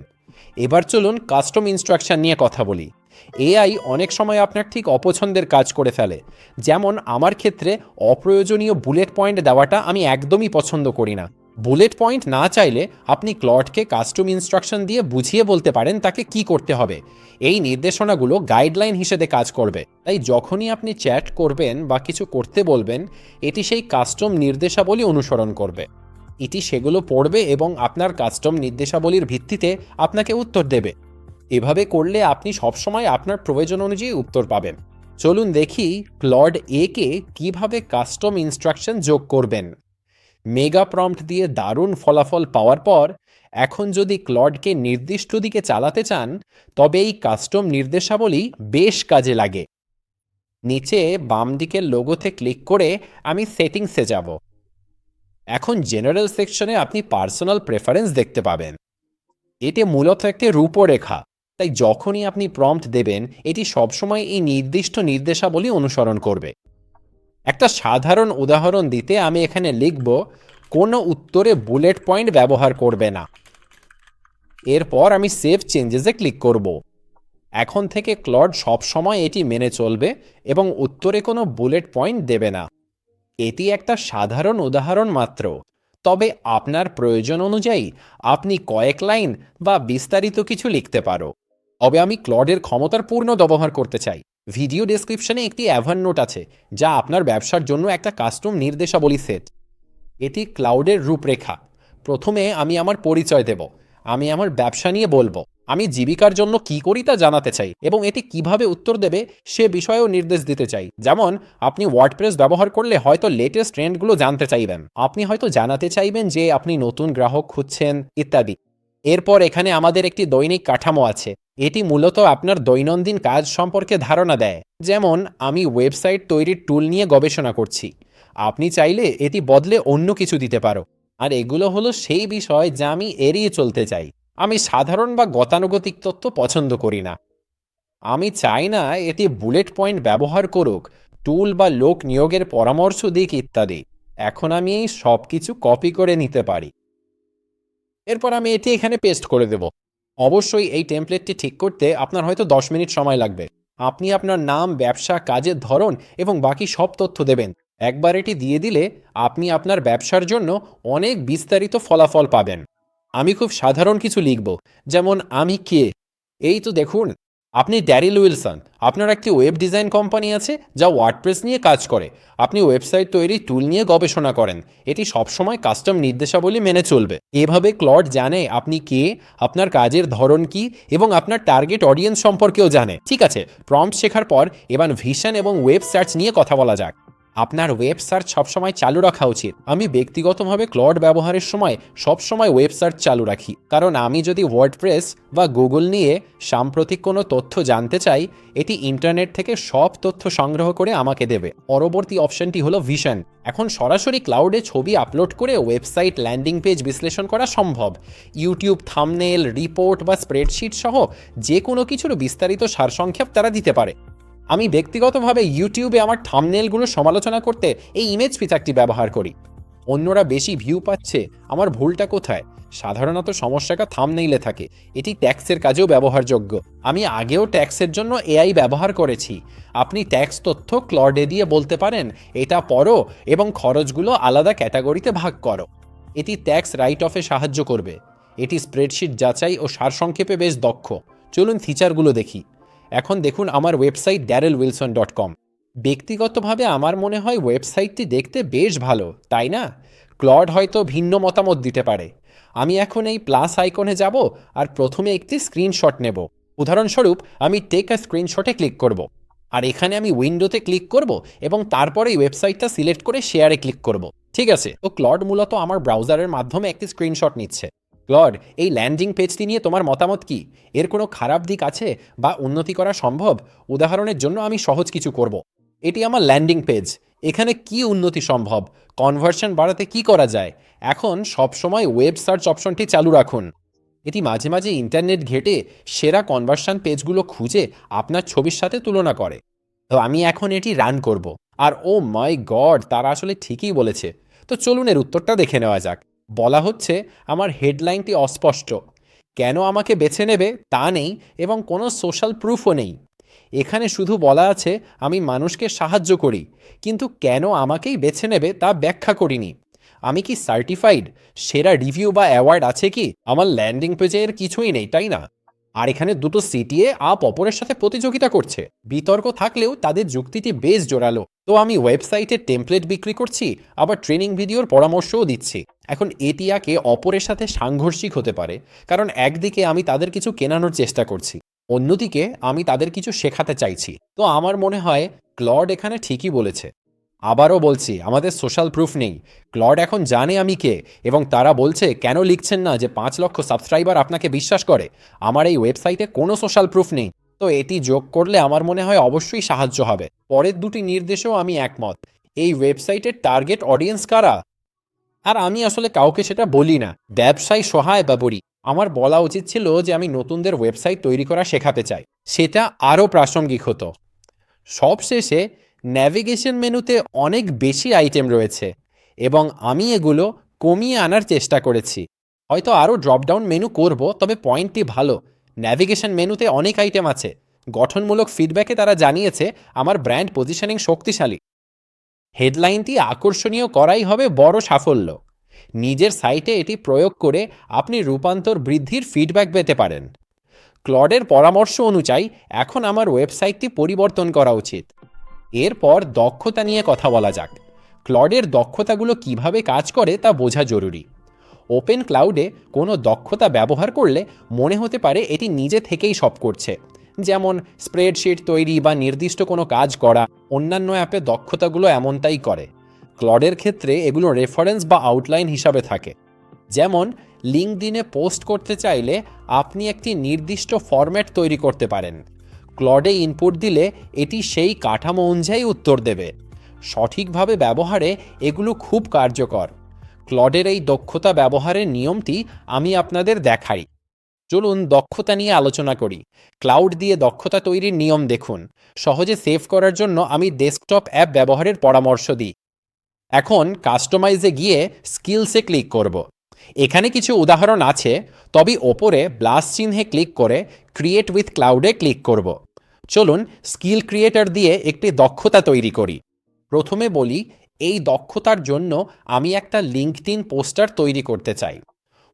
এবার চলুন কাস্টম ইনস্ট্রাকশন নিয়ে কথা বলি। এআই অনেক সময় আপনার ঠিক অপছন্দের কাজ করে ফেলে। যেমন আমার ক্ষেত্রে অপ্রয়োজনীয় বুলেট পয়েন্ট দেওয়াটা আমি একদমই পছন্দ করি না। বুলেট পয়েন্ট না চাইলে আপনি ক্লডকে কাস্টম ইনস্ট্রাকশন দিয়ে বুঝিয়ে বলতে পারেন তাকে কি করতে হবে। এই নির্দেশনাগুলো গাইডলাইন হিসেবে কাজ করবে। তাই যখনই আপনি চ্যাট করবেন বা কিছু করতে বলবেন, এটি সেই কাস্টম নির্দেশাবলী অনুসরণ করবে। এটি সেগুলো পড়বে এবং আপনার কাস্টম নির্দেশাবলীর ভিত্তিতে আপনাকে উত্তর দেবে। এভাবে করলে আপনি সবসময় আপনার প্রয়োজন অনুযায়ী উত্তর পাবেন। চলুন দেখি ক্লড এ কে কীভাবে কাস্টম ইনস্ট্রাকশন যোগ করবেন। মেগা প্রম্পট দিয়ে দারুণ ফলাফল পাওয়ার পর এখন যদি ক্লডকে নির্দিষ্ট দিকে চালাতে চান, তবে এই কাস্টম নির্দেশাবলী বেশ কাজে লাগে। নিচে বাম দিকের লোগোতে ক্লিক করে আমি সেটিংসে যাব। এখন জেনারেল সেকশনে আপনি পার্সোনাল প্রেফারেন্স দেখতে পাবেন। এটি মূলত একটি রূপরেখা, তাই যখনই আপনি প্রম্পট দেবেন এটি সবসময় এই নির্দিষ্ট নির্দেশাবলী অনুসরণ করবে। একটা সাধারণ উদাহরণ দিতে আমি এখানে লিখব কোনো উত্তরে বুলেট পয়েন্ট ব্যবহার করবে না। এরপর আমি সেভ চেঞ্জেসে ক্লিক করব। এখন থেকে ক্লড সবসময় এটি মেনে চলবে এবং উত্তরে কোনো বুলেট পয়েন্ট দেবে না। এটি একটা সাধারণ উদাহরণ মাত্র, তবে আপনার প্রয়োজন অনুযায়ী আপনি কয়েক লাইন বা বিস্তারিত কিছু লিখতে পারো। তবে আমি ক্লডের ক্ষমতার পূর্ণ ব্যবহার করতে চাই। ভিডিও ডেসক্রিপশনে একটি এভারনোট আছে, যা আপনার ব্যবসার জন্য একটা কাস্টম নির্দেশাবলী সেট। এটি ক্লাউডের রূপরেখা। প্রথমে আমি আমার পরিচয় দেব, আমি আমার ব্যবসা নিয়ে বলবো, আমি জীবিকার জন্য কি করি তা জানাতে চাই এবং এটি কিভাবে উত্তর দেবে সে বিষয়েও নির্দেশ দিতে চাই। যেমন আপনি ওয়ার্ডপ্রেস ব্যবহার করলে হয়তো লেটেস্ট ট্রেন্ডগুলো জানতে চাইবেন, আপনি হয়তো জানাতে চাইবেন যে আপনি নতুন গ্রাহক খুঁজছেন ইত্যাদি। এরপর এখানে আমাদের একটি দৈনিক কাঠামো আছে। এটি মূলত আপনার দৈনন্দিন কাজ সম্পর্কে ধারণা দেয়। যেমন আমি ওয়েবসাইট তৈরির টুল নিয়ে গবেষণা করছি, আপনি চাইলে এটি বদলে অন্য কিছু দিতে পারো। আর এগুলো হলো সেই বিষয় যা আমি এড়িয়ে চলতে চাই। আমি সাধারণ বা গতানুগতিক তথ্য পছন্দ করি না। আমি চাই না এটি বুলেট পয়েন্ট ব্যবহার করুক, টুল বা লোক নিয়োগের পরামর্শ দিক ইত্যাদি। এখন আমি এই সব কিছু কপি করে নিতে পারি। এরপর আমি এটি এখানে পেস্ট করে দেব। অবশ্যই এই টেমপ্লেটটি ঠিক করতে আপনার হয়তো 10 মিনিট সময় লাগবে। আপনি আপনার নাম, ব্যবসা, কাজের ধরন এবং বাকি সব তথ্য দেবেন। একবার এটি দিয়ে দিলে আপনি আপনার ব্যবসার জন্য অনেক বিস্তারিত ফলাফল পাবেন। আমি খুব সাধারণ কিছু লিখব, যেমন আমি কে, এই তো দেখুন আপনি ড্যারিল উইলসন, আপনার একটি ওয়েব ডিজাইন কোম্পানি আছে যা ওয়ার্ডপ্রেস নিয়ে কাজ করে। আপনি ওয়েবসাইট তৈরির টুল নিয়ে গবেষণা করেন। এটি সবসময় কাস্টম নির্দেশাবলী মেনে চলবে। এভাবে ক্লড জানে আপনি কে, আপনার কাজের ধরন কি এবং আপনার টার্গেট অডিয়েন্স সম্পর্কেও জানে। ঠিক আছে, প্রম্পট শেখার পর এবার ভিশন এবং ওয়েব সার্চ নিয়ে কথা বলা যাক। আপনার ওয়েব সার্চ সবসময় চালু রাখা উচিত। আমি ব্যক্তিগতভাবে ক্লড ব্যবহারের সময় সবসময় ওয়েব সার্চ চালু রাখি, কারণ আমি যদি ওয়ার্ডপ্রেস বা গুগল নিয়ে সাম্প্রতিক কোনো তথ্য জানতে চাই, এটি ইন্টারনেট থেকে সব তথ্য সংগ্রহ করে আমাকে দেবে। পরবর্তী অপশনটি হলো ভিশন। এখন সরাসরি ক্লাউডে ছবি আপলোড করে ওয়েবসাইট ল্যান্ডিং পেজ বিশ্লেষণ করা সম্ভব। ইউটিউব থাম্বনেল, রিপোর্ট বা স্প্রেডশিট সহ যে কোনো কিছুর বিস্তারিত সারসংক্ষেপ তারা দিতে পারে। আমি ব্যক্তিগতভাবে ইউটিউবে আমার থাম্বনেলগুলো সমালোচনা করতে এই ইমেজ ফিচারটি ব্যবহার করি। অন্যরা বেশি ভিউ পাচ্ছে, আমার ভুলটা কোথায়? সাধারণত সমস্যাটা থাম্বনেইলে থাকে। এটি ট্যাক্সের কাজেও ব্যবহারযোগ্য। আমি আগেও ট্যাক্সের জন্য এআই ব্যবহার করেছি। আপনি ট্যাক্স তথ্য ক্লডে দিয়ে বলতে পারেন এটা পড়ো এবং খরচগুলো আলাদা ক্যাটাগরিতে ভাগ করো। এটি ট্যাক্স রাইট অফে সাহায্য করবে। এটি স্প্রেডশিট যাচাই ও সারসংক্ষেপে বেশ দক্ষ। চলুন ফিচারগুলো দেখি। এখন দেখুন আমার ওয়েবসাইট darylwilson.com। ব্যক্তিগতভাবে আমার মনে হয় ওয়েবসাইটটি দেখতে বেশ ভালো, তাই না? ক্লড হয়তো ভিন্ন মতামত দিতে পারে। আমি এখন এই প্লাস আইকনে যাব আর প্রথমে একটি স্ক্রিনশট নেব। উদাহরণস্বরূপ আমি টেক আ স্ক্রিনশটে ক্লিক করব। আর এখানে আমি উইন্ডোতে ক্লিক করব এবং তারপরে এই ওয়েবসাইটটা সিলেক্ট করে শেয়ারে ক্লিক করব। ঠিক আছে, তো ক্লড মূলত আমার ব্রাউজারের মাধ্যমে একটি স্ক্রিনশট নিচ্ছে। ক্লড, এই ল্যান্ডিং পেজটি নিয়ে তোমার মতামত কি? এর কোনো খারাপ দিক আছে বা উন্নতি করা সম্ভব? উদাহরণের জন্য আমি সহজ কিছু করব। এটি আমার ল্যান্ডিং পেজ। এখানে কি উন্নতি সম্ভব? কনভার্সন বাড়াতে কি করা যায়? এখন সবসময় ওয়েব সার্চ অপশনটি চালু রাখুন। এটি মাঝে মাঝে ইন্টারনেট ঘেঁটে সেরা কনভার্সন পেজগুলো খুঁজে আপনার ছবির সাথে তুলনা করে। তো আমি এখন এটি রান করব। আর ও মাই গড, তারা আসলে ঠিকই বলেছে। তো চলুন এর উত্তরটা দেখে নেওয়া যাক। বলা হচ্ছে আমার হেডলাইনটি অস্পষ্ট। কেন আমাকে বেছে নেবে তা নেই এবং কোনো সোশ্যাল প্রুফও নেই। এখানে শুধু বলা আছে আমি মানুষকে সাহায্য করি, কিন্তু কেন আমাকেই বেছে নেবে তা ব্যাখ্যা করিনি। আমি কি সার্টিফাইড? সেরা রিভিউ বা অ্যাওয়ার্ড আছে কি? আমার ল্যান্ডিং পেজে এর কিছুই নেই, তাই না? আর এখানে দুটো সিটিএ আপ অপরের সাথে প্রতিযোগিতা করছে। বিতর্ক থাকলেও তাদের যুক্তিটি বেশ জোরালো। তো আমি ওয়েবসাইটে টেমপ্লেট বিক্রি করছি, আবার ট্রেনিং ভিডিওর পরামর্শও দিচ্ছি। এখন এটিয়াকে অপরের সাথে সাংঘর্ষিক হতে পারে, কারণ একদিকে আমি তাদের কিছু কেনানোর চেষ্টা করছি, অন্যদিকে আমি তাদের কিছু শেখাতে চাইছি। তো আমার মনে হয় ক্লড এখানে ঠিকই বলেছে। আবারও বলছি, আমাদের সোশ্যাল প্রুফ নেই। ক্লড এখন জানে আমি কে এবং তারা বলছে কেন লিখছেন না যে 5 লক্ষ সাবস্ক্রাইবার আপনাকে বিশ্বাস করে। আমার এই ওয়েবসাইটে কোনো সোশ্যাল প্রুফ নেই। তো এটি যোগ করলে আমার মনে হয় অবশ্যই সাহায্য হবে। পরের দুটি নির্দেশেও আমি একমত। এই ওয়েবসাইটের টার্গেট অডিয়েন্স কারা? আর আমি আসলে কাউকে সেটা বলি না। ব্যবসায় সহায় বা বলি। আমার বলা উচিত ছিল যে আমি নতুনদের ওয়েবসাইট তৈরি করা শেখাতে চাই। সেটা আরও প্রাসঙ্গিক হতো। সবশেষে ন্যাভিগেশন মেনুতে অনেক বেশি আইটেম রয়েছে এবং আমি এগুলো কমিয়ে আনার চেষ্টা করেছি। হয়তো আরও ড্রপডাউন মেনু করব, তবে পয়েন্টটি ভালো। ন্যাভিগেশন মেনুতে অনেক আইটেম আছে। গঠনমূলক ফিডব্যাকে তারা জানিয়েছে আমার ব্র্যান্ড পজিশনিং শক্তিশালী। হেডলাইনটি আকর্ষণীয় করাই হবে বড় সাফল্য। নিজের সাইটে এটি প্রয়োগ করে আপনি রূপান্তর বৃদ্ধির ফিডব্যাক পেতে পারেন। ক্লডের পরামর্শ অনুযায়ী এখন আমার ওয়েবসাইটটি পরিবর্তন করা উচিত। এরপর দক্ষতা নিয়ে কথা বলা যাক। ক্লডের দক্ষতাগুলো কিভাবে কাজ করে তা বোঝা জরুরি। ওপেন ক্লাউডে কোনো দক্ষতা ব্যবহার করলে মনে হতে পারে এটি নিজে থেকেই সব করছে, যেমন স্প্রেডশিট তৈরি বা নির্দিষ্ট কোনো কাজ করা। অন্যান্য অ্যাপে দক্ষতাগুলো এমনটাই করে। ক্লডের ক্ষেত্রে এগুলো রেফারেন্স বা আউটলাইন হিসাবে থাকে। যেমন লিঙ্কডইনে পোস্ট করতে চাইলে আপনি একটি নির্দিষ্ট ফরম্যাট তৈরি করতে পারেন। ক্লডে ইনপুট দিলে এটি সেই কাঠামো অনুযায়ী উত্তর দেবে। সঠিকভাবে ব্যবহারে এগুলো খুব কার্যকর। ক্লডের এই দক্ষতা ব্যবহারের নিয়মটি আমি আপনাদের দেখাই। চলুন দক্ষতা নিয়ে আলোচনা করি। ক্লাউড দিয়ে দক্ষতা তৈরির নিয়ম দেখুন। সহজে সেভ করার জন্য আমি ডেস্কটপ অ্যাপ ব্যবহারের পরামর্শ দিই। এখন কাস্টমাইজে গিয়ে স্কিলসে ক্লিক করব। এখানে কিছু উদাহরণ আছে, তবে ওপরে প্লাস চিহ্নে ক্লিক করে ক্রিয়েট উইথ ক্লাউডে ক্লিক করব। চলুন স্কিল ক্রিয়েটর দিয়ে একটি দক্ষতা তৈরি করি। প্রথমে বলি, এই দক্ষতার জন্য আমি একটা লিঙ্কডইন পোস্টার তৈরি করতে চাই।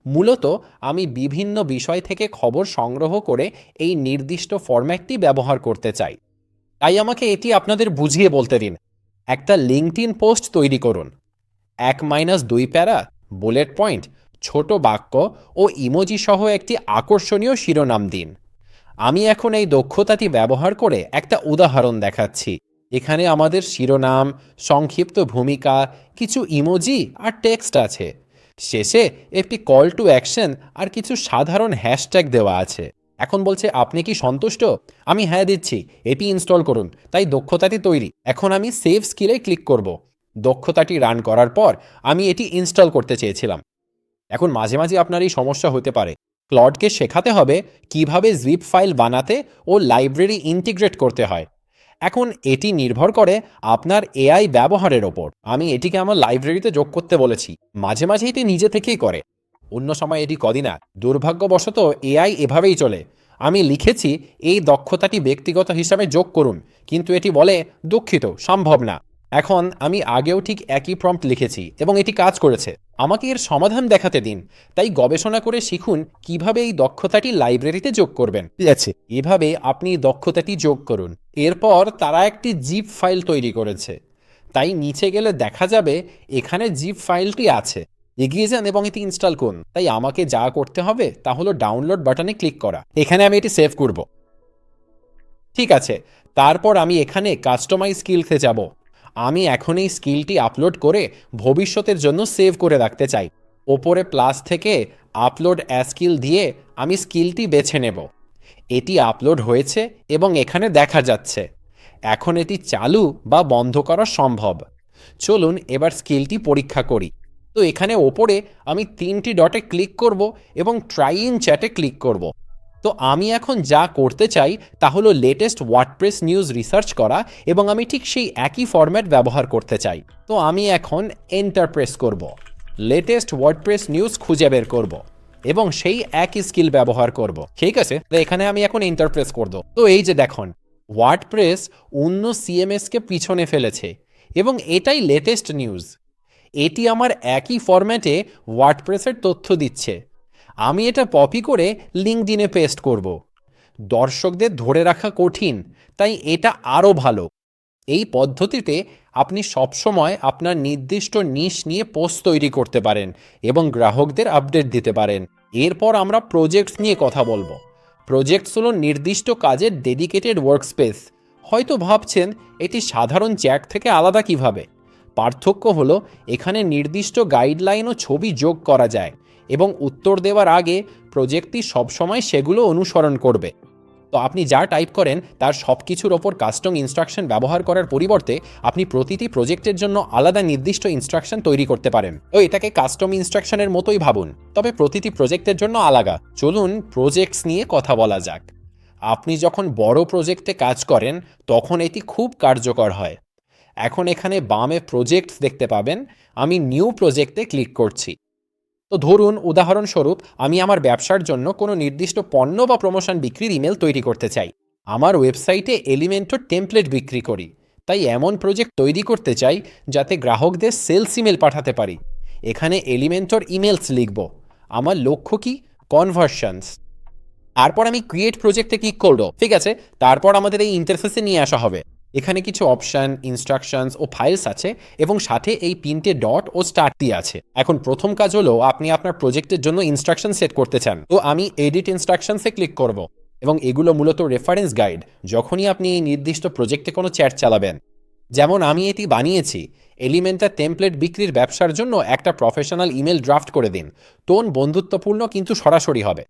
মূলত আমি বিভিন্ন বিষয় থেকে খবর সংগ্রহ করে এই নির্দিষ্ট ফরম্যাটটি ব্যবহার করতে চাই। তাই আমাকে এটি আপনাদের বুঝিয়ে বলতে দিন। একটা লিঙ্কডইন পোস্ট তৈরি করুন। 1-2 প্যারা, বুলেট পয়েন্ট, ছোট বাক্য ও ইমোজি সহ একটি আকর্ষণীয় শিরোনাম দিন। আমি এখন এই দক্ষতাটি ব্যবহার করে একটা উদাহরণ দেখাচ্ছি। এখানে আমাদের শিরোনাম, সংক্ষিপ্ত ভূমিকা, কিছু ইমোজি আর টেক্সট আছে। শেষে একটি কল টু অ্যাকশন আর কিছু সাধারণ হ্যাশট্যাগ দেওয়া আছে। এখন বলছে আপনি কি সন্তুষ্ট? আমি হ্যাঁ দিচ্ছি, এটি ইনস্টল করুন। তাই দক্ষতাটি তৈরি। এখন আমি সেভ স্কিলে ক্লিক করব। দক্ষতাটি রান করার পর আমি এটি ইনস্টল করতে চেয়েছিলাম। এখন মাঝে মাঝে আপনার এই সমস্যা হতে পারে। ক্লডকে শেখাতে হবে কিভাবে জিপ ফাইল বানাতে ও লাইব্রেরি ইন্টিগ্রেট করতে হয়। এখন এটি নির্ভর করে আপনার এআই ব্যবহারের ওপর। আমি এটিকে আমার লাইব্রেরিতে যোগ করতে বলেছি। মাঝে মাঝে এটি নিজে থেকেই করে, অন্য সময় এটি করে না। দুর্ভাগ্যবশত এআই এভাবেই চলে। আমি লিখেছি এই দক্ষতাটি ব্যক্তিগত হিসাবে যোগ করুন, কিন্তু এটি বলে দুঃখিত, সম্ভব না। এখন আমি আগেও ঠিক একই প্রম্পট লিখেছি এবং এটি কাজ করেছে। আমাকে এর সমাধান দেখাতে দিন। তাই গবেষণা করে শিখুন কিভাবে এই দক্ষতাটি লাইব্রেরিতে যোগ করবেন। ঠিক আছে, এভাবে আপনি দক্ষতাটি যোগ করুন। এরপর তারা একটি জিপ ফাইল তৈরি করেছে। তাই নিচে গেলে দেখা যাবে এখানে জিপ ফাইলটি আছে। এগিয়ে যান এবং এটি ইনস্টল করুন। তাই আমাকে যা করতে হবে তা হলো ডাউনলোড বাটনে ক্লিক করা। এখানে আমি এটি সেভ করব। ঠিক আছে, তারপর আমি এখানে কাস্টমাইজ স্কিলসে যাব। আমি এখন এই স্কিলটি আপলোড করে ভবিষ্যতের জন্য সেভ করে রাখতে চাই। ওপরে প্লাস থেকে আপলোড অ্যাজ স্কিল দিয়ে আমি স্কিলটি বেছে নেব। এটি আপলোড হয়েছে এবং এখানে দেখা যাচ্ছে। এখন এটি চালু বা বন্ধ করা সম্ভব। চলুন এবার স্কিলটি পরীক্ষা করি। তো এখানে ওপরে আমি 3টি ডটে ক্লিক করব এবং ট্রাই ইন চ্যাটে ক্লিক করব। তো আমি এখন যা করতে চাই তা হলো লেটেস্ট ওয়ার্ডপ্রেস নিউজ রিসার্চ করা, এবং আমি ঠিক সেই একই ফরম্যাট ব্যবহার করতে চাই। তো আমি এখন এন্টার প্রেস করব। লেটেস্ট ওয়ার্ডপ্রেস নিউজ খুঁজে বের করব এবং সেই একই স্কিল ব্যবহার করব। ঠিক আছে, তো এখানে আমি এখন এন্টার প্রেস করব। তো এই যে দেখুন, ওয়ার্ডপ্রেস অন্য সিএমএসকে পিছনে ফেলেছে এবং এটাই লেটেস্ট নিউজ। এটি আমার একই ফরম্যাটে ওয়ার্ডপ্রেসের তথ্য দিচ্ছে। আমি এটা কপি করে লিঙ্কডইনে পেস্ট করব। দর্শকদের ধরে রাখা কঠিন, তাই এটা আরও ভালো। এই পদ্ধতিতে আপনি সবসময় আপনার নির্দিষ্ট নিশ নিয়ে পোস্ট তৈরি করতে পারেন এবং গ্রাহকদের আপডেট দিতে পারেন। এরপর আমরা প্রজেক্টস নিয়ে কথা বলবো। প্রজেক্টস হলো নির্দিষ্ট কাজের ডেডিকেটেড ওয়ার্কস্পেস। হয়তো ভাবছেন এটি সাধারণ চ্যাট থেকে আলাদা কিভাবে। পার্থক্য হলো এখানে নির্দিষ্ট গাইডলাইন ও ছবি যোগ করা যায় এবং উত্তর দেওয়ার আগে প্রজেক্টটি সবসময় সেগুলো অনুসরণ করবে। তো আপনি যা টাইপ করেন তার সব কিছুর ওপর কাস্টম ইনস্ট্রাকশন ব্যবহার করার পরিবর্তে আপনি প্রতিটি প্রজেক্টের জন্য আলাদা নির্দিষ্ট ইনস্ট্রাকশন তৈরি করতে পারেন। তো এটাকে কাস্টম ইনস্ট্রাকশনের মতোই ভাবুন, তবে প্রতিটি প্রজেক্টের জন্য আলাদা। চলুন প্রজেক্টস নিয়ে কথা বলা যাক। আপনি যখন বড় প্রজেক্টে কাজ করেন তখন এটি খুব কার্যকর হয়। এখন এখানে বামে প্রজেক্টস দেখতে পাবেন। আমি নিউ প্রজেক্টে ক্লিক করছি। তো ধরুন উদাহরণস্বরূপ আমি আমার ব্যবসার জন্য কোনো নির্দিষ্ট পণ্য বা প্রমোশন বিক্রির ইমেল তৈরি করতে চাই। আমার ওয়েবসাইটে এলিমেন্টর টেমপ্লেট বিক্রি করি, তাই এমন প্রজেক্ট তৈরি করতে চাই যাতে গ্রাহকদের সেলস ইমেল পাঠাতে পারি। এখানে এলিমেন্টর ইমেলস লিখব। আমার লক্ষ্য কি? কনভার্সনস। তারপর আমি ক্রিয়েট প্রজেক্টে ক্লিক করব। ঠিক আছে, তারপর আমাদের এই ইন্টারফেসে নিয়ে আসা হবে। এখানে কিছু অপশান, ইনস্ট্রাকশনস ও ফাইলস আছে এবং সাথে এই 3টে ডট ও স্টার্ট দিয়ে আছে। এখন প্রথম কাজ হলো আপনি আপনার প্রজেক্টের জন্য ইনস্ট্রাকশন সেট করতে চান। তো আমি এডিট ইনস্ট্রাকশনসে ক্লিক করব এবং এগুলো মূলত রেফারেন্স গাইড যখনই আপনি এই নির্দিষ্ট প্রজেক্টে কোনো চ্যাট চালাবেন। যেমন আমি এটি বানিয়েছি, এলিমেন্টার টেমপ্লেট বিক্রির ব্যবসার জন্য একটা প্রফেশনাল ইমেল ড্রাফট করে দিন। টোন বন্ধুত্বপূর্ণ কিন্তু সরাসরি হবে।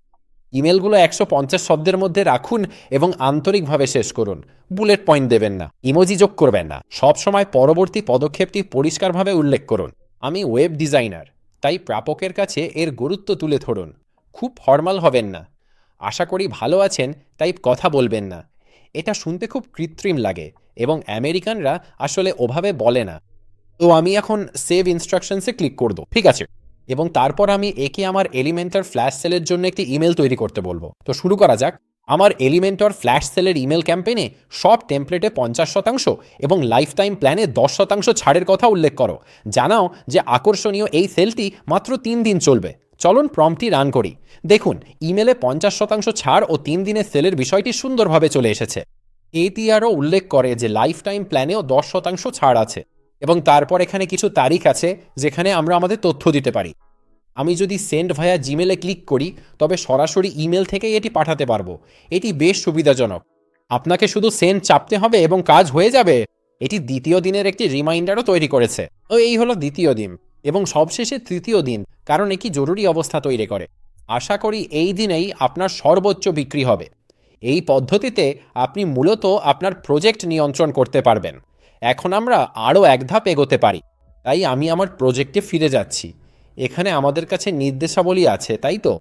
ইমেলগুলো 150 শব্দের মধ্যে রাখুন এবং আন্তরিকভাবে শেষ করুন। বুলেট পয়েন্ট দেবেন না, ইমোজি যোগ করবেন না। সবসময় পরবর্তী পদক্ষেপটি পরিষ্কারভাবে উল্লেখ করুন। আমি ওয়েব ডিজাইনার, তাই প্রাপকের কাছে এর গুরুত্ব তুলে ধরুন। খুব ফর্মাল হবেন না। আশা করি ভালো আছেন, তাই কথা বলবেন না। এটা শুনতে খুব কৃত্রিম লাগে এবং আমেরিকানরা আসলে ওভাবে বলে না। তো আমি এখন সেভ ইনস্ট্রাকশনসে ক্লিক করব। ঠিক আছে, এবং তারপর আমি একে আমার এলিমেন্টর ফ্ল্যাশ সেলের জন্য একটি ইমেল তৈরি করতে বলবো। তো শুরু করা যাক। আমার এলিমেন্টর ফ্ল্যাশ সেলের ইমেল ক্যাম্পেইনে সব টেমপ্লেটে 50% এবং লাইফ টাইম প্ল্যানে 10% ছাড়ের কথা উল্লেখ করো। জানাও যে আকর্ষণীয় এই সেলটি মাত্র 3 দিন চলবে। চলুন প্রম্পটটি রান করি। দেখুন, ইমেলে 50% ছাড় ও 3 দিনের সেলের বিষয়টি সুন্দরভাবে চলে এসেছে। এটি আরও উল্লেখ করে যে লাইফ টাইম প্ল্যানেও 10% ছাড় আছে, এবং তারপর এখানে কিছু তারিখ আছে যেখানে আমরা আমাদের তথ্য দিতে পারি। আমি যদি সেন্ড ভায়া জিমেলে ক্লিক করি তবে সরাসরি ইমেল থেকেই এটি পাঠাতে পারবো। এটি বেশ সুবিধাজনক। আপনাকে শুধু সেন্ড চাপতে হবে এবং কাজ হয়ে যাবে। এটি দ্বিতীয় দিনের একটি রিমাইন্ডারও তৈরি করেছে। এই হলো দ্বিতীয় দিন, এবং সবশেষে তৃতীয় দিন, কারণ এটি জরুরি অবস্থা তৈরি করে। আশা করি এই দিনেই আপনার সর্বোচ্চ বিক্রি হবে। এই পদ্ধতিতে আপনি মূলত আপনার প্রজেক্ট নিয়ন্ত্রণ করতে পারবেন। এখন আমরা আরও এক ধাপ এগোতে পারি। তাই আমি আমার প্রজেক্টে ফিরে যাচ্ছি। এখানে আমাদের কাছে নির্দেশাবলী আছে, তাই তো?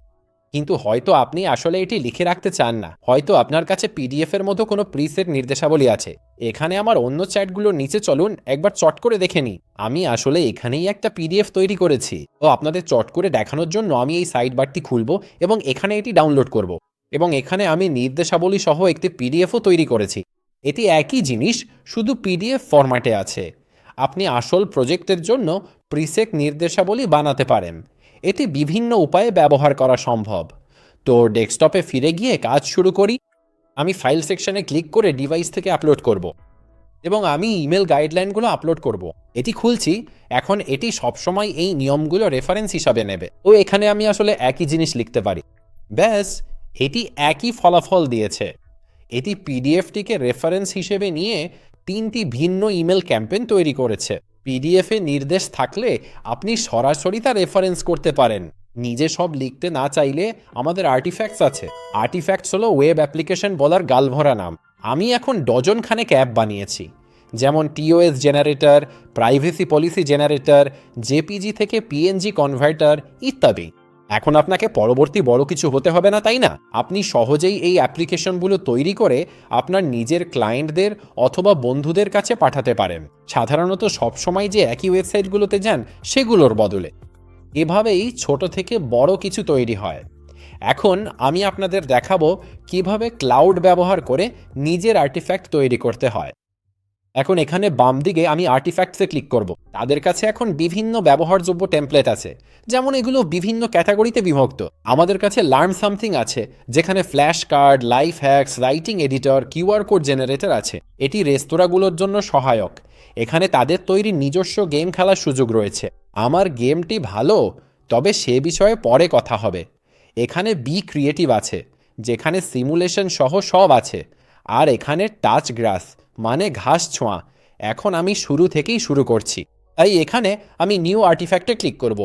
কিন্তু হয়তো আপনি আসলে এটি লিখে রাখতে চান না। হয়তো আপনার কাছে পিডিএফের মতো কোনো প্রিসেট নির্দেশাবলী আছে। এখানে আমার অন্য চ্যাটগুলোর নিচে চলুন একবার চট করে দেখে নিই। আমি আসলে এখানেই একটা পিডিএফ তৈরি করেছি। আপনাদের চট করে দেখানোর জন্য আমি এই সাইড বারটি খুলব এবং এখানে এটি ডাউনলোড করব। এবং এখানে আমি নির্দেশাবলী সহ একটি পিডিএফও তৈরি করেছি। এটি একই জিনিস, শুধু পিডিএফ ফরম্যাটে আছে। আপনি আসল প্রজেক্টের জন্য প্রিসেট নির্দেশাবলী বানাতে পারেন। এটি বিভিন্ন উপায়ে ব্যবহার করা সম্ভব। তো ডেস্কটপে ফিরে গিয়ে কাজ শুরু করি। আমি ফাইল সেকশনে ক্লিক করে ডিভাইস থেকে আপলোড করব, এবং আমি ইমেল গাইডলাইনগুলো আপলোড করব। এটি খুলছি। এখন এটি সবসময় এই নিয়মগুলো রেফারেন্স হিসাবে নেবে। এখানে আমি আসলে একই জিনিস লিখতে পারি। ব্যাস, এটি একই ফলাফল দিয়েছে। এটি পিডিএফটিকে রেফারেন্স হিসেবে নিয়ে 3টি ভিন্ন ইমেল ক্যাম্পেইন তৈরি করেছে। পিডিএফে নির্দেশ থাকলে আপনি সরাসরি তা রেফারেন্স করতে পারেন। নিজে সব লিখতে না চাইলে আমাদের আর্টিফ্যাক্টস আছে। আর্টিফ্যাক্টস হলো ওয়েব অ্যাপ্লিকেশন বলার গালভরা নাম। আমি এখন ডজনখানেক অ্যাপ বানিয়েছি, যেমন টিওএস generator, privacy policy generator, JPG থেকে পিএনজি কনভার্টার ইত্যাদি। এখন আপনাকে পরবর্তী বড় কিছু হতে হবে না, তাই না? আপনি সহজেই এই অ্যাপ্লিকেশনগুলো তৈরি করে আপনার নিজের ক্লায়েন্টদের অথবা বন্ধুদের কাছে পাঠাতে পারেন, সাধারণত সবসময় যে একই ওয়েবসাইটগুলোতে যান সেগুলোর বদলে। এভাবেই ছোট থেকে বড় কিছু তৈরি হয়। এখন আমি আপনাদের দেখাবো কিভাবে ক্লাউড ব্যবহার করে নিজের আর্টিফ্যাক্ট তৈরি করতে হয়। এখন এখানে বাম দিকে আমি আর্টিফ্যাক্টসে ক্লিক করব। তাদের কাছে এখন বিভিন্ন ব্যবহারযোগ্য টেমপ্লেট আছে, যেমন এগুলো বিভিন্ন ক্যাটাগরিতে বিভক্ত। আমাদের কাছে লার্ন সামথিং আছে, যেখানে flash card, life hacks, writing editor, QR code generator আছে। এটি রেস্তোরাঁগুলোর জন্য সহায়ক। এখানে তাদের তৈরি নিজস্ব গেম খেলার সুযোগ রয়েছে। আমার গেমটি ভালো, তবে সে বিষয়ে পরে কথা হবে। এখানে বি ক্রিয়েটিভ আছে, যেখানে সিমুলেশন সহ সব আছে। আর এখানে টাচ গ্রাস, মানে ঘাস ছোঁয়া। এখন আমি শুরু থেকেই শুরু করছি, তাই এখানে আমি নিউ আর্টিফ্যাক্টে ক্লিক করব।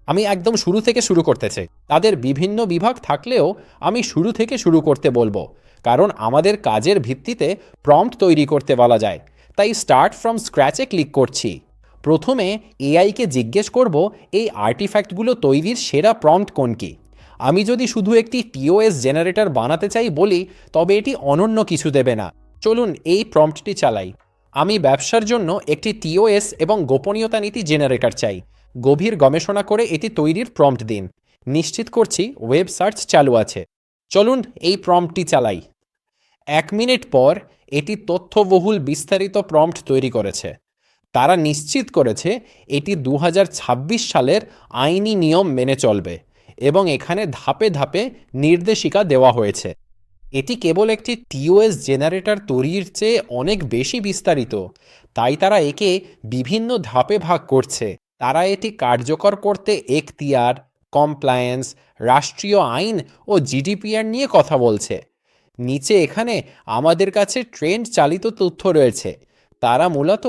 আমি একদম শুরু থেকে শুরু করতে চাই। তাদের বিভিন্ন বিভাগ থাকলেও আমি শুরু থেকে শুরু করতে বলবো, কারণ আমাদের কাজের ভিত্তিতে প্রম্পট তৈরি করতে বলা যায়। তাই স্টার্ট ফ্রম স্ক্র্যাচে ক্লিক করছি। প্রথমে এআইকে জিজ্ঞেস করব এই আর্টিফ্যাক্টগুলো তৈরির সেরা প্রম্পট কোনটি। আমি যদি শুধু একটি টিওএস জেনারেটর বানাতে চাই বলি, তবে এটি অনন্য কিছু দেবে না। চলুন এই প্রম্পটটি চালাই। আমি ব্যবসার জন্য একটি টিওএস এবং গোপনীয়তা নীতি জেনারেটর চাই। গভীর গবেষণা করে এটি তৈরির প্রম্পট দিন। নিশ্চিত করছি ওয়েব সার্চ চালু আছে। চলুন এই প্রম্পটটি চালাই। 1 মিনিট পর এটি তথ্যবহুল বিস্তারিত প্রম্পট তৈরি করেছে। তারা নিশ্চিত করেছে এটি 2026 সালের আইনি নিয়ম মেনে চলবে, এবং এখানে ধাপে ধাপে নির্দেশিকা দেওয়া হয়েছে। এটি কেবল একটি টিওএস জেনারেটর তৈরির চেয়ে অনেক বেশি বিস্তারিত, তাই তারা একে বিভিন্ন ধাপে ভাগ করছে। তারা এটি কার্যকর করতে এখতিয়ার, কমপ্লায়েন্স, রাষ্ট্রীয় আইন ও জিডিপিআর নিয়ে কথা বলছে। নিচে এখানে আমাদের কাছে ট্রেন্ড চালিত তথ্য রয়েছে। তারা মূলত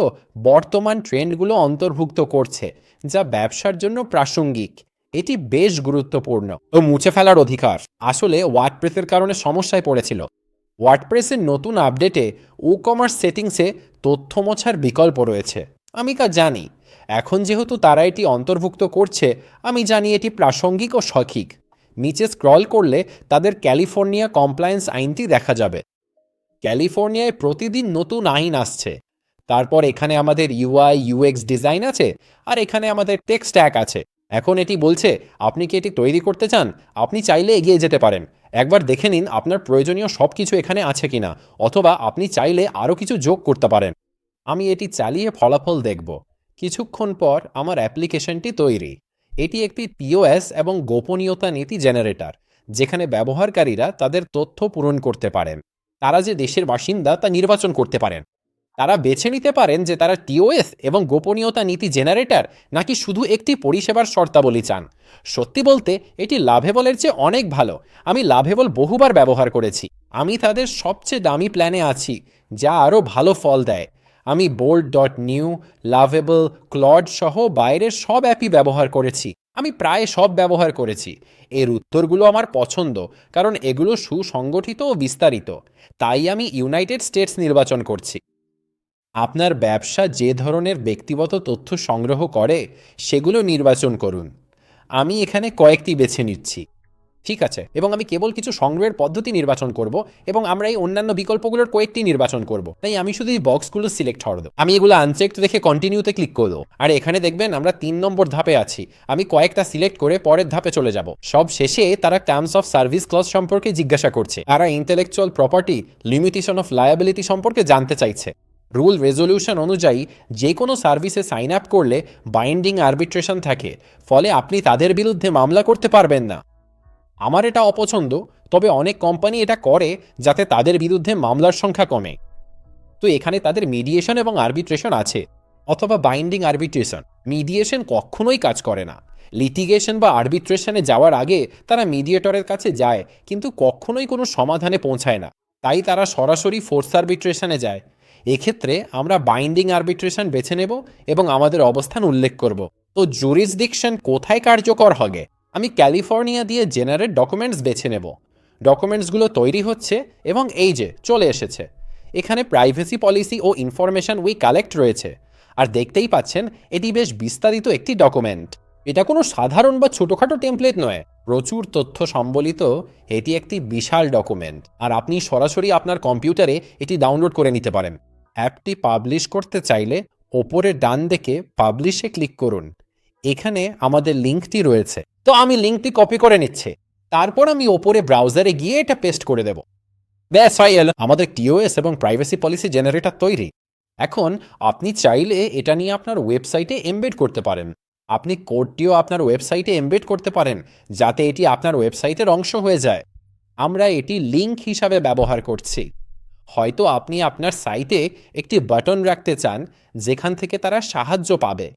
বর্তমান ট্রেন্ডগুলো অন্তর্ভুক্ত করছে, যা ব্যবসার জন্য প্রাসঙ্গিক। এটি বেশ গুরুত্বপূর্ণ। মুছে ফেলার অধিকার আসলে ওয়ার্ডপ্রেসের কারণে সমস্যায় পড়েছিল। ওয়ার্ডপ্রেসের নতুন আপডেটে কমার্স সেটিংসে তথ্য মোছার বিকল্প রয়েছে। আমি তা জানি। এখন যেহেতু তারা এটি অন্তর্ভুক্ত করছে, আমি জানি এটি প্রাসঙ্গিক ও সঠিক। নিচে স্ক্রল করলে তাদের ক্যালিফোর্নিয়া কমপ্লায়েন্স আইনটি দেখা যাবে। ক্যালিফোর্নিয়ায় প্রতিদিন নতুন আইন আসছে। তারপর এখানে আমাদের ইউআই ইউএক্স ডিজাইন আছে, আর এখানে আমাদের টেক স্ট্যাক আছে। এখন এটি বলছে আপনি কি এটি তৈরি করতে চান। আপনি চাইলে এগিয়ে যেতে পারেন। একবার দেখে নিন আপনার প্রয়োজনীয় সব কিছু এখানে আছে কিনা, অথবা আপনি চাইলে আরও কিছু যোগ করতে পারেন। আমি এটি চালিয়ে ফলাফল দেখব। কিছুক্ষণ পর আমার অ্যাপ্লিকেশনটি তৈরি। এটি একটি পিওএস এবং গোপনীয়তা নীতি জেনারেটর, যেখানে ব্যবহারকারীরা তাদের তথ্য পূরণ করতে পারেন। তারা যে দেশের বাসিন্দা তা নির্বাচন করতে পারেন। তারা বেছে নিতে পারেন যে তারা টিওএস এবং গোপনীয়তা নীতি জেনারেটর নাকি শুধু একটি পরিষেবার শর্তাবলী চান। সত্যি বলতে এটি লাভেবলের চেয়ে অনেক ভালো। আমি লাভেবল বহুবার ব্যবহার করেছি। আমি তাদের সবচেয়ে দামি প্ল্যানে আছি, যা আরও ভালো ফল দেয়। আমি bold.new, লাভেবল, ক্লড সহ বাইরের সব অ্যাপই ব্যবহার করেছি। আমি প্রায় সব ব্যবহার করেছি। এর উত্তরগুলো আমার পছন্দ, কারণ এগুলো সুসংগঠিত ও বিস্তারিত। তাই আমি ইউনাইটেড স্টেটস নির্বাচন করছি। আপনার ব্যবসা যে ধরনের ব্যক্তিগত তথ্য সংগ্রহ করে সেগুলো নির্বাচন করুন। আমি এখানে কয়েকটি বেছে নিচ্ছি। ঠিক আছে, এবং আমি কেবল কিছু সংগ্রহের পদ্ধতি নির্বাচন করব, এবং আমরা এই অন্যান্য বিকল্পগুলোর কয়েকটি নির্বাচন করব। তাই আমি শুধু এই বক্সগুলো সিলেক্ট করে দেবো। আমি এগুলো আনচেকড দেখে কন্টিনিউতে ক্লিক করব। আর এখানে দেখবেন আমরা 3 নম্বর ধাপে আছি। আমি কয়েকটা সিলেক্ট করে পরের ধাপে চলে যাব। সব শেষে তারা টার্মস অফ সার্ভিস ক্লজ সম্পর্কে জিজ্ঞাসা করছে। তারা intellectual property, limitation of liability সম্পর্কে জানতে চাইছে। রুল রেজলিউশন অনুযায়ী যে কোনো সার্ভিসে সাইন আপ করলে বাইন্ডিং আরবিট্রেশন থাকে, ফলে আপনি তাদের বিরুদ্ধে মামলা করতে পারবেন না। আমার এটা অপছন্দ, তবে অনেক কোম্পানি এটা করে যাতে তাদের বিরুদ্ধে মামলার সংখ্যা কমে। তো এখানে তাদের মিডিয়েশন এবং আরবিট্রেশন আছে, অথবা বাইন্ডিং আরবিট্রেশন। মিডিয়েশন কখনোই কাজ করে না। লিটিগেশন বা আরবিট্রেশনে যাওয়ার আগে তারা মিডিয়েটরের কাছে যায়, কিন্তু কখনোই কোনো সমাধানে পৌঁছায় না। তাই তারা সরাসরি ফোর্স আরবিট্রেশনে যায়। এক্ষেত্রে আমরা বাইন্ডিং আরবিট্রেশন বেছে নেব এবং আমাদের অবস্থান উল্লেখ করব। তো জুরিসডিকশন কোথায় কার্যকর হবে? আমি ক্যালিফোর্নিয়া দিয়ে জেনারেট ডকুমেন্টস বেছে নেব। ডকুমেন্টসগুলো তৈরি হচ্ছে এবং এই যে চলে এসেছে। এখানে প্রাইভেসি পলিসি ও ইনফরমেশন উই কালেক্ট রয়েছে। আর দেখতেই পাচ্ছেন এটি বেশ বিস্তারিত একটি ডকুমেন্ট। এটা কোনো সাধারণ বা ছোটোখাটো টেমপ্লেট নয়, প্রচুর তথ্য সম্বলিত এটি একটি বিশাল ডকুমেন্ট। আর আপনি সরাসরি আপনার কম্পিউটারে এটি ডাউনলোড করে নিতে পারেন। অ্যাপটি পাবলিশ করতে চাইলে ওপরে ডান দিকে পাবলিশে ক্লিক করুন। এখানে আমাদের লিঙ্কটি রয়েছে। তো আমি লিঙ্কটি কপি করে নিচ্ছি। তারপর আমি ওপরে ব্রাউজারে গিয়ে এটা পেস্ট করে দেব। ব্যাস হয়ে গেল, আমাদের টিওএস এবং প্রাইভেসি পলিসি জেনারেটর তৈরি। এখন আপনি চাইলে এটা নিয়ে আপনার ওয়েবসাইটে এমবেড করতে পারেন। আপনি কোডটিও আপনার ওয়েবসাইটে এমবেড করতে পারেন, যাতে এটি আপনার ওয়েবসাইটের অংশ হয়ে যায়। আমরা এটি লিঙ্ক হিসাবে ব্যবহার করছি। হয়তো আপনি আপনার সাইটে একটি বাটন রাখতে চান যেখান থেকে তারা সাহায্য পাবে।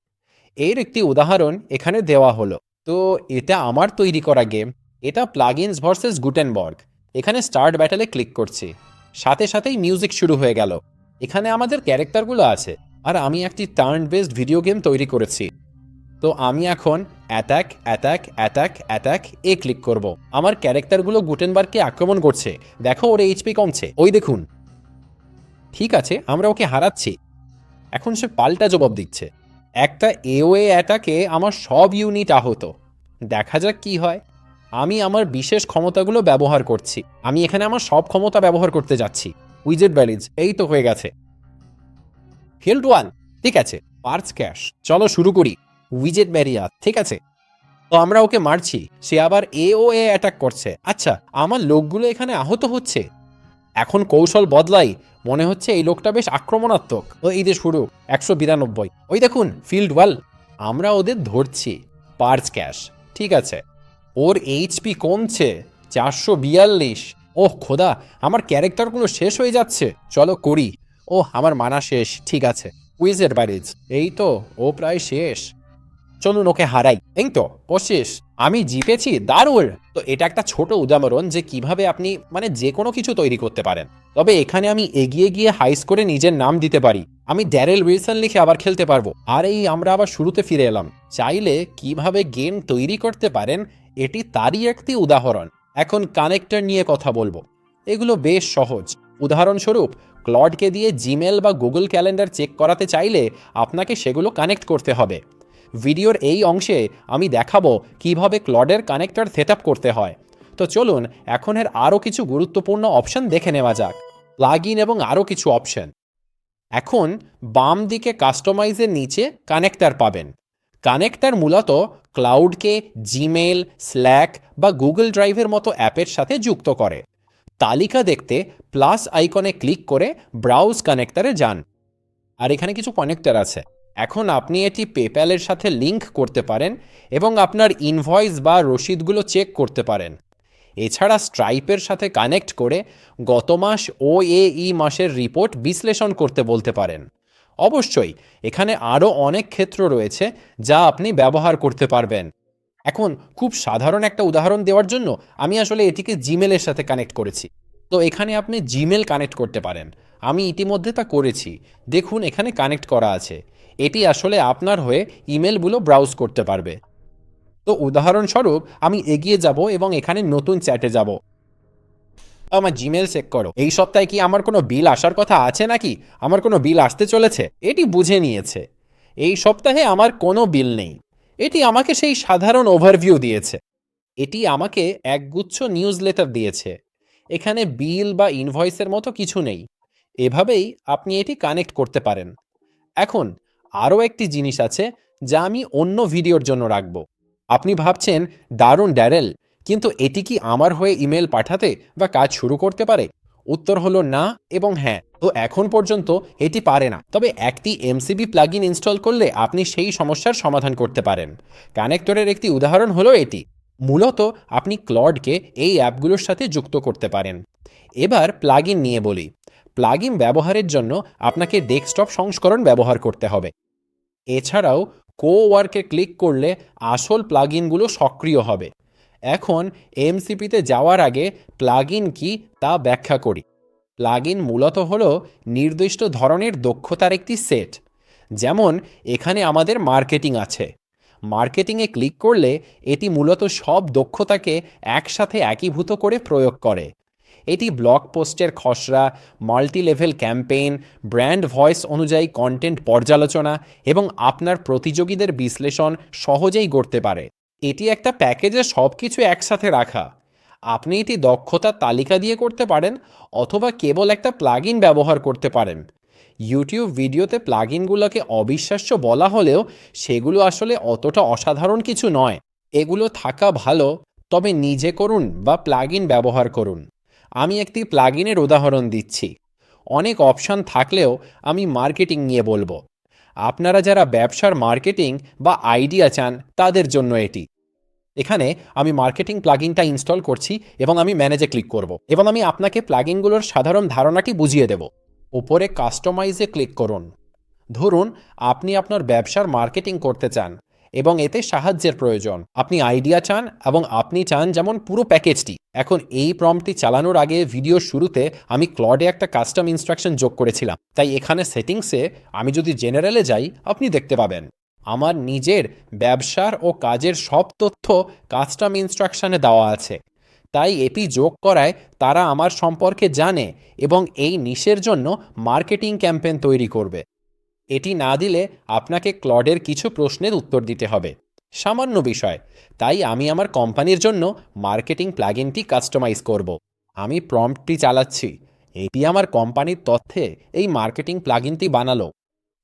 এর একটি উদাহরণ এখানে দেওয়া হলো। তো এটা আমার তৈরি করা গেম। এটা প্লাগইনস ভার্সেস গুটেনবার্গ। এখানে স্টার্ট ব্যাটেলে ক্লিক করছি, সাথে সাথেই মিউজিক শুরু হয়ে গেল। এখানে আমাদের ক্যারেক্টারগুলো আছে, আর আমি একটি টার্ন বেসড ভিডিও গেম তৈরি করেছি। তো আমি এখন attack attack attack attack click করব। আমার ক্যারেক্টারগুলো গুটেনবার্গকে আক্রমণ করছে। দেখো ওর এইচপি কমছে, ওই দেখুন। ঠিক আছে, আমরা ওকে হারাচ্ছি। এখন সে পাল্টা জবাব দিচ্ছে। একটা এওএ অ্যাটাকে আমার সব ইউনিট আহত। দেখা যাক কি হয়। আমি আমার বিশেষ ক্ষমতাগুলো ব্যবহার করছি। আমি এখানে আমার সব ক্ষমতা ব্যবহার করতে যাচ্ছি। উইজেট ব্যালিজ, এই তো হয়ে গেছে। ফিল্ড 1, ঠিক আছে। পার্স ক্যাশ, চলো শুরু করি। উইজেট ব্যারিয়ার, ঠিক আছে। তো আমরা ওকে মারছি, সে আবার এওএ অ্যাটাক করছে। আচ্ছা, আমার লোকগুলো এখানে আহত হচ্ছে। এখন কৌশল বদলাই, মনে হচ্ছে এই লোকটা বেশ আক্রমণাত্মক। ও এই যে শুরু 192, ওই দেখুন ফিল্ড ওয়াল। আমরা ওদের ধরছি। পার্স ক্যাশ, ঠিক আছে। ওর এইচপি কমছে 442। ওহ খোদা, আমার ক্যারেক্টারগুলো শেষ হয়ে যাচ্ছে। চলো করি। ওহ, আমার মানা শেষ, ঠিক আছে। উইজেট ব্যারিজ, এই তো ও প্রায় শেষ। চলুন ওকে হারাই। এই তো ও শেষ, আমি জিতেছি, দারুণ। তো এটা একটা ছোট উদাহরণ যে কিভাবে আপনি যে কোনো কিছু তৈরি করতে পারেন। তবে এখানে আমি এগিয়ে গিয়ে হাইস করে নিজের নাম দিতে পারি। আমি ড্যারেল উইলসন লিখে আবার খেলতে পারবো। আর এই আমরা আবার শুরুতে ফিরে এলাম। চাইলে কিভাবে গেম তৈরি করতে পারেন এটি তারই একটি উদাহরণ। এখন কানেক্টর নিয়ে কথা বলবো। এগুলো বেশ সহজ। উদাহরণস্বরূপ, ক্লডকে দিয়ে জিমেল বা গুগল ক্যালেন্ডার চেক করাতে চাইলে আপনাকে সেগুলো কানেক্ট করতে হবে। ভিডিওর এই অংশে আমি দেখাবো কিভাবে ক্লডের কানেক্টর সেটআপ করতে হয়। তো চলুন এখন এর আরও কিছু গুরুত্বপূর্ণ অপশন দেখে নেওয়া যাক। প্লাগইন এবং আরও কিছু অপশন। এখন বাম দিকে কাস্টমাইজের নিচে কানেক্টর পাবেন। কানেক্টর মূলত ক্লাউডকে জিমেল, স্ল্যাক বা গুগল ড্রাইভের মতো অ্যাপের সাথে যুক্ত করে। তালিকা দেখতে প্লাস আইকনে ক্লিক করে ব্রাউজ কানেক্টরে যান। আর এখানে কিছু কানেক্টর আছে। এখন আপনি এটি পেপ্যালের সাথে লিংক করতে পারেন এবং আপনার ইনভয়েস বা রসিদগুলো চেক করতে পারেন। এছাড়া স্ট্রাইপের সাথে কানেক্ট করে গত মাস ও মাসের রিপোর্ট বিশ্লেষণ করতে বলতে পারেন। অবশ্যই এখানে আরও অনেক ক্ষেত্র রয়েছে যা আপনি ব্যবহার করতে পারবেন। এখন খুব সাধারণ একটা উদাহরণ দেওয়ার জন্য আমি আসলে এটিকে জিমেলের সাথে কানেক্ট করেছি। তো এখানে আপনি জিমেল কানেক্ট করতে পারেন। আমি ইতিমধ্যে তা করেছি। দেখুন এখানে কানেক্ট করা আছে। এটি আসলে আপনার হয়ে ইমেলগুলো ব্রাউজ করতে পারবে। তো উদাহরণস্বরূপ আমি এগিয়ে যাব এবং এখানে নতুন চ্যাটে যাব। আমার জিমেল চেক করো, এই সপ্তাহে কি আমার কোনো বিল আসার কথা আছে নাকি, আমার কোনো বিল আসতে চলেছে। এটি বুঝে নিয়েছে এই সপ্তাহে আমার কোনো বিল নেই। এটি আমাকে সেই সাধারণ ওভারভিউ দিয়েছে। এটি আমাকে একগুচ্ছ নিউজ লেটার দিয়েছে। এখানে বিল বা ইনভয়েসের মতো কিছু নেই। এভাবেই আপনি এটি কানেক্ট করতে পারেন। এখন আরও একটি জিনিস আছে যা আমি অন্য ভিডিওর জন্য রাখব। আপনি ভাবছেন, দারুণ ড্যারেল, কিন্তু এটি কি আমার হয়ে ইমেল পাঠাতে বা কাজ শুরু করতে পারে? উত্তর হলো না এবং হ্যাঁ। তো এখন পর্যন্ত এটি পারে না, তবে একটি এমসিবি প্লাগইন ইনস্টল করলে আপনি সেই সমস্যার সমাধান করতে পারেন। কানেক্টরের একটি উদাহরণ হলো এটি। মূলত আপনি ক্লডকে এই অ্যাপগুলোর সাথে যুক্ত করতে পারেন। এবার প্লাগইন নিয়ে বলি। প্লাগইন ব্যবহারের জন্য আপনাকে ডেস্কটপ সংস্করণ ব্যবহার করতে হবে। এছাড়াও কোওয়ার্কে ক্লিক করলে আসল প্লাগইনগুলো সক্রিয় হবে। এখন এমসিপিতে যাওয়ার আগে প্লাগইন কি তা ব্যাখ্যা করি। প্লাগইন মূলত হলো নির্দিষ্ট ধরনের দক্ষতার একটি সেট। যেমন এখানে আমাদের মার্কেটিং আছে। মার্কেটিংয়ে ক্লিক করলে এটি মূলত সব দক্ষতাকে একসাথে একীভূত করে প্রয়োগ করে। এটি ব্লগ পোস্টের খসড়া, multi level campaign, brand voice অনুযায়ী কন্টেন্ট পর্যালোচনা এবং আপনার প্রতিযোগীদের বিশ্লেষণ সহজেই করতে পারে। এটি একটা প্যাকেজে সব কিছু একসাথে রাখা। আপনি এটি দক্ষতার তালিকা দিয়ে করতে পারেন অথবা কেবল একটা প্লাগইন ব্যবহার করতে পারেন। ইউটিউব ভিডিওতে প্লাগইনগুলোকে অবিশ্বাস্য বলা হলেও সেগুলো আসলে অতটা অসাধারণ কিছু নয়। এগুলো থাকা ভালো, তবে নিজে করুন বা প্লাগইন ব্যবহার করুন। আমি একটি প্লাগইনের উদাহরণ দিচ্ছি। অনেক অপশান থাকলেও আমি মার্কেটিং নিয়ে বলবো। আপনারা যারা ব্যবসার মার্কেটিং বা আইডিয়া চান তাদের জন্য এটি। এখানে আমি মার্কেটিং প্লাগইনটা ইনস্টল করছি এবং আমি ম্যানেজে ক্লিক করব এবং আমি আপনাকে প্লাগইনগুলোর সাধারণ ধারণাটি বুঝিয়ে দেব। উপরে কাস্টমাইজে ক্লিক করুন। ধরুন আপনি আপনার ব্যবসার মার্কেটিং করতে চান এবং এতে সাহায্যের প্রয়োজন। আপনি আইডিয়া চান এবং আপনি চান যেমন পুরো প্যাকেজটি। এখন এই প্রম্পটটি চালানোর আগে ভিডিওর শুরুতে আমি ক্লডে একটা কাস্টম ইনস্ট্রাকশন যোগ করেছিলাম, তাই এখানে সেটিংসে আমি যদি জেনারেলে যাই আপনি দেখতে পাবেন আমার নিজের ব্যবসার ও কাজের সব তথ্য কাস্টম ইনস্ট্রাকশনে দেওয়া আছে। তাই এটি যোগ করায় তারা আমার সম্পর্কে জানে এবং এই নিশের জন্য মার্কেটিং ক্যাম্পেইন তৈরি করবে। এটি না দিলে আপনাকে ক্লডের কিছু প্রশ্নের উত্তর দিতে হবে। সামান্য বিষয়, তাই আমি আমার কোম্পানির জন্য মার্কেটিং প্লাগইনটি কাস্টমাইজ করব। আমি প্রম্পটটি চালাচ্ছি। এটি আমার কোম্পানির তথ্যে এই মার্কেটিং প্লাগইনটি বানালো।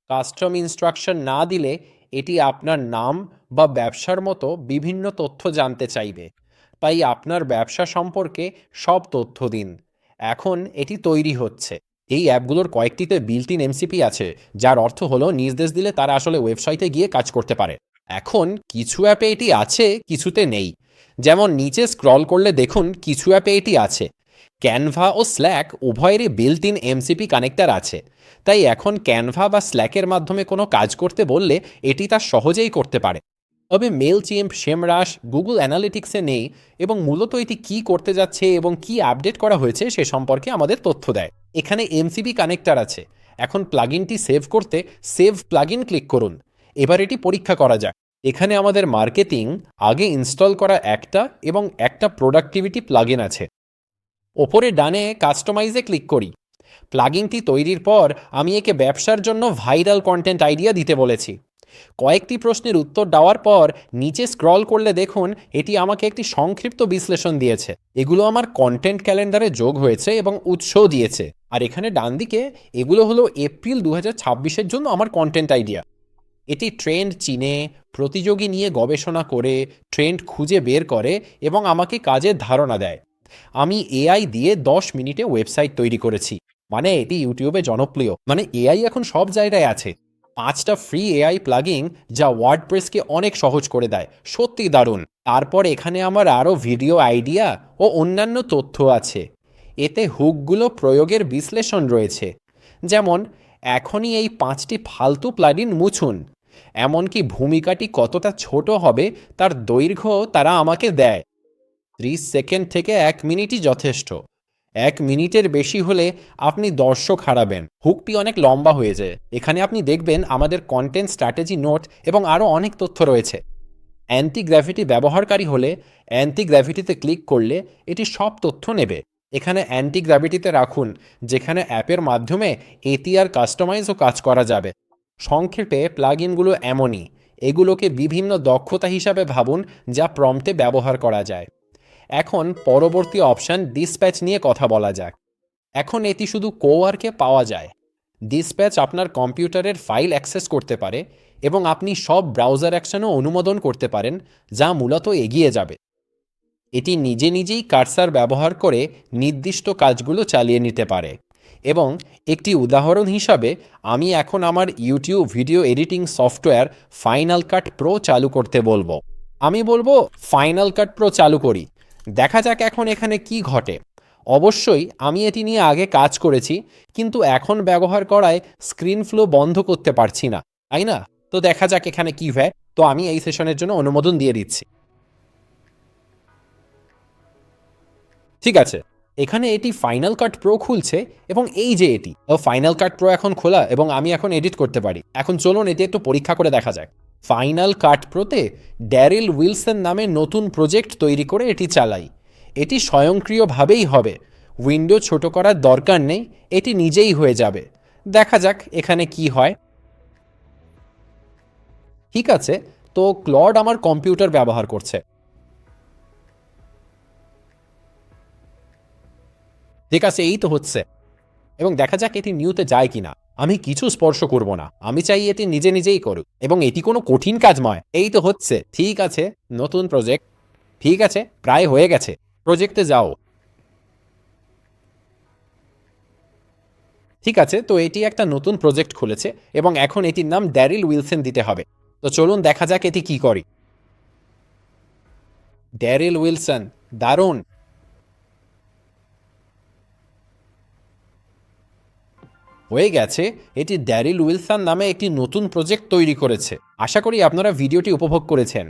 কাস্টম ইনস্ট্রাকশন না দিলে এটি আপনার নাম বা ব্যবসার মতো বিভিন্ন তথ্য জানতে চাইবে। তাই আপনার ব্যবসা সম্পর্কে সব তথ্য দিন। এখন এটি তৈরি হচ্ছে। এই অ্যাপগুলোর কয়েকটিতে বিল্ট ইন এমসিপি আছে, যার অর্থ হলো নির্দেশ দিলে তারা আসলে ওয়েবসাইটে গিয়ে কাজ করতে পারে। এখন কিছু অ্যাপে এটি আছে, কিছুতে নেই। যেমন নিচে স্ক্রল করলে দেখুন কিছু অ্যাপে এটি আছে। ক্যানভা ও স্ল্যাক উভয়েরই বিল্ট ইন এমসিপি কানেক্টার আছে। তাই এখন ক্যানভা বা স্ল্যাকের মাধ্যমে কোনো কাজ করতে বললে এটি তা সহজেই করতে পারে। তবে মেলচিম্প, সেমরাশ, গুগল অ্যানালিটিক্সে নেই এবং মূলত এটি কী করতে যাচ্ছে এবং কি আপডেট করা হয়েছে সে সম্পর্কে আমাদের তথ্য দেয়। এখানে এমসিপি কানেক্টার আছে। এখন প্লাগইনটি সেভ করতে সেভ প্লাগইন ক্লিক করুন। এবার এটি পরীক্ষা করা যাক। এখানে আমাদের মার্কেটিং আগে ইনস্টল করা একটা এবং একটা প্রোডাক্টিভিটি প্লাগইন আছে। ওপরে ডানে কাস্টমাইজে ক্লিক করি। প্লাগইনটি তৈরির পর আমি একে ব্যবসার জন্য ভাইরাল কন্টেন্ট আইডিয়া দিতে বলেছি। কয়েকটি প্রশ্নের উত্তর দেওয়ার পর নিচে স্ক্রল করলে দেখুন এটি আমাকে একটি সংক্ষিপ্ত বিশ্লেষণ দিয়েছে। এগুলো আমার কন্টেন্ট ক্যালেন্ডারে যোগ হয়েছে এবং উৎসও দিয়েছে। আর এখানে ডান দিকে এগুলো হলো এপ্রিল 2026-এর জন্য আমার কন্টেন্ট আইডিয়া। এটি ট্রেন্ড চিনে, প্রতিযোগী নিয়ে গবেষণা করে, ট্রেন্ড খুঁজে বের করে এবং আমাকে কাজের ধারণা দেয়। আমি এআই দিয়ে 10 মিনিটে ওয়েবসাইট তৈরি করেছি। মানে এটি ইউটিউবে জনপ্রিয়। মানে এআই এখন সব জায়গায় আছে। 5টা ফ্রি এআই প্লাগিং যা ওয়ার্ডপ্রেসকে অনেক সহজ করে দেয়, সত্যি দারুণ। তারপর এখানে আমার আরও ভিডিও আইডিয়া ও অন্যান্য তথ্য আছে। এতে হুকগুলো প্রয়োগের বিশ্লেষণ রয়েছে, যেমন এখনই এই 5টি ফালতু প্লাগইন মুছুন, এমনকি ভূমিকাটি কতটা ছোট হবে তার দৈর্ঘ্য তারা আমাকে দেয়। 30 সেকেন্ড থেকে 1 মিনিটই যথেষ্ট। 1 মিনিটের বেশি হলে আপনি দর্শক হারাবেন, হুকটি অনেক লম্বা হয়ে যায়। এখানে আপনি দেখবেন আমাদের কন্টেন্ট স্ট্র্যাটেজি নোট এবং আরও অনেক তথ্য রয়েছে। অ্যান্টি গ্র্যাভিটি ব্যবহারকারী হলে অ্যান্টি গ্র্যাভিটিতে ক্লিক করলে এটি সব তথ্য নেবে। এখানে অ্যান্টি গ্র্যাভিটিতে রাখুন, যেখানে অ্যাপের মাধ্যমে এটিআর কাস্টমাইজও কাজ করা যাবে। সংক্ষেপে প্লাগইনগুলো এমনই, এগুলোকে বিভিন্ন দক্ষতা হিসাবে ভাবুন যা প্রম্পটে ব্যবহার করা যায়। এখন পরবর্তী অপশান ডিসপ্যাচ নিয়ে কথা বলা যাক। এখন এটি শুধু কোওয়ার্কে পাওয়া যায়। ডিসপ্যাচ আপনার কম্পিউটারের ফাইল অ্যাক্সেস করতে পারে এবং আপনি সব ব্রাউজার অ্যাকশনও অনুমোদন করতে পারেন, যা মূলত এগিয়ে যাবে। এটি নিজে নিজেই কার্সার ব্যবহার করে নির্দিষ্ট কাজগুলো চালিয়ে নিতে পারে। এবং একটি উদাহরণ হিসাবে আমি এখন আমার YouTube video editing software final কাট প্রো চালু করতে বলবো। আমি বলবো ফাইনাল কাট প্রো চালু করি, দেখা যাক এখন এখানে কি ঘটে। অবশ্যই আমি এটি নিয়ে আগে কাজ করেছি, কিন্তু এখন ব্যবহার করায় স্ক্রিন ফ্লো বন্ধ করতে পারছি না, তাই না? তো দেখা যাক এখানে কি হয়। তো আমি এই সেশনের জন্য অনুমোদন দিয়ে দিচ্ছি। ঠিক আছে, এখানে এটি ফাইনাল কাট প্রো খুলছে এবং এই যে এটি ফাইনাল কাট প্রো এখন খোলা এবং আমি এখন এডিট করতে পারি। এখন চলুন এটি একটু পরীক্ষা করে দেখা যাক। ফাইনাল কাট প্রোতে ড্যারিল উইলসন নামে নতুন প্রজেক্ট তৈরি করে এটি চালাই। এটি স্বয়ংক্রিয়ভাবেই হবে, উইন্ডো ছোট করার দরকার নেই, এটি নিজেই হয়ে যাবে। দেখা যাক এখানে কি হয়। ঠিক আছে, তো ক্লড আমার কম্পিউটার ব্যবহার করছে। ঠিক আছে, এই তো হচ্ছে। এবং দেখা যাক এটি নিউতে যায় কিনা। আমি কিছু স্পর্শ করব না, আমি চাই এটি নিজে নিজেই করুক এবং এটি কোনো কঠিন কাজ নয়। এই তো হচ্ছে। ঠিক আছে, নতুন প্রজেক্ট। ঠিক আছে, প্রায় হয়ে গেছে। প্রজেক্টে যাও। ঠিক আছে, তো এটি একটা নতুন প্রজেক্ট খুলেছে এবং এখন এটির নাম ড্যারিল উইলসন দিতে হবে। তো চলুন দেখা যাক এটি কি করে। ড্যারিল উইলসন, দারুণ। হয়ে গেছে, এটি ড্যারিল উইলসন নামে একটি নতুন প্রজেক্ট তৈরি করেছে। আশা করি আপনারা ভিডিওটি উপভোগ করেছেন।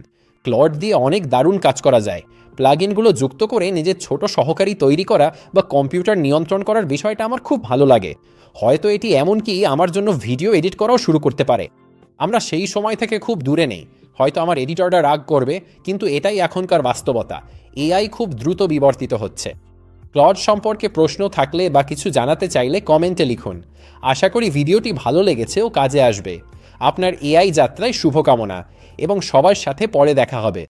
ক্লড দিয়ে অনেক দারুণ কাজ করা যায়। প্লাগইনগুলো যুক্ত করে নিজের ছোট সহকারী তৈরি করা বা কম্পিউটার নিয়ন্ত্রণ করার বিষয়টা আমার খুব ভালো লাগে। হয়তো এটি এমনকি আমার জন্য ভিডিও এডিট করাও শুরু করতে পারে। আমরা সেই সময় থেকে খুব দূরে নেই। হয়তো আমার এডিটররা রাগ করবে, কিন্তু এটাই এখনকার বাস্তবতা। এআই খুব দ্রুত বিবর্তিত হচ্ছে। ক্লড সম্পর্কে প্রশ্ন থাকলে বা কিছু জানাতে চাইলে কমেন্টে লিখুন। আশা করি ভিডিওটি ভালো লেগেছে ও কাজে আসবে। আপনার এআই যাত্রায় শুভকামনা এবং সবার সাথে পরে দেখা হবে।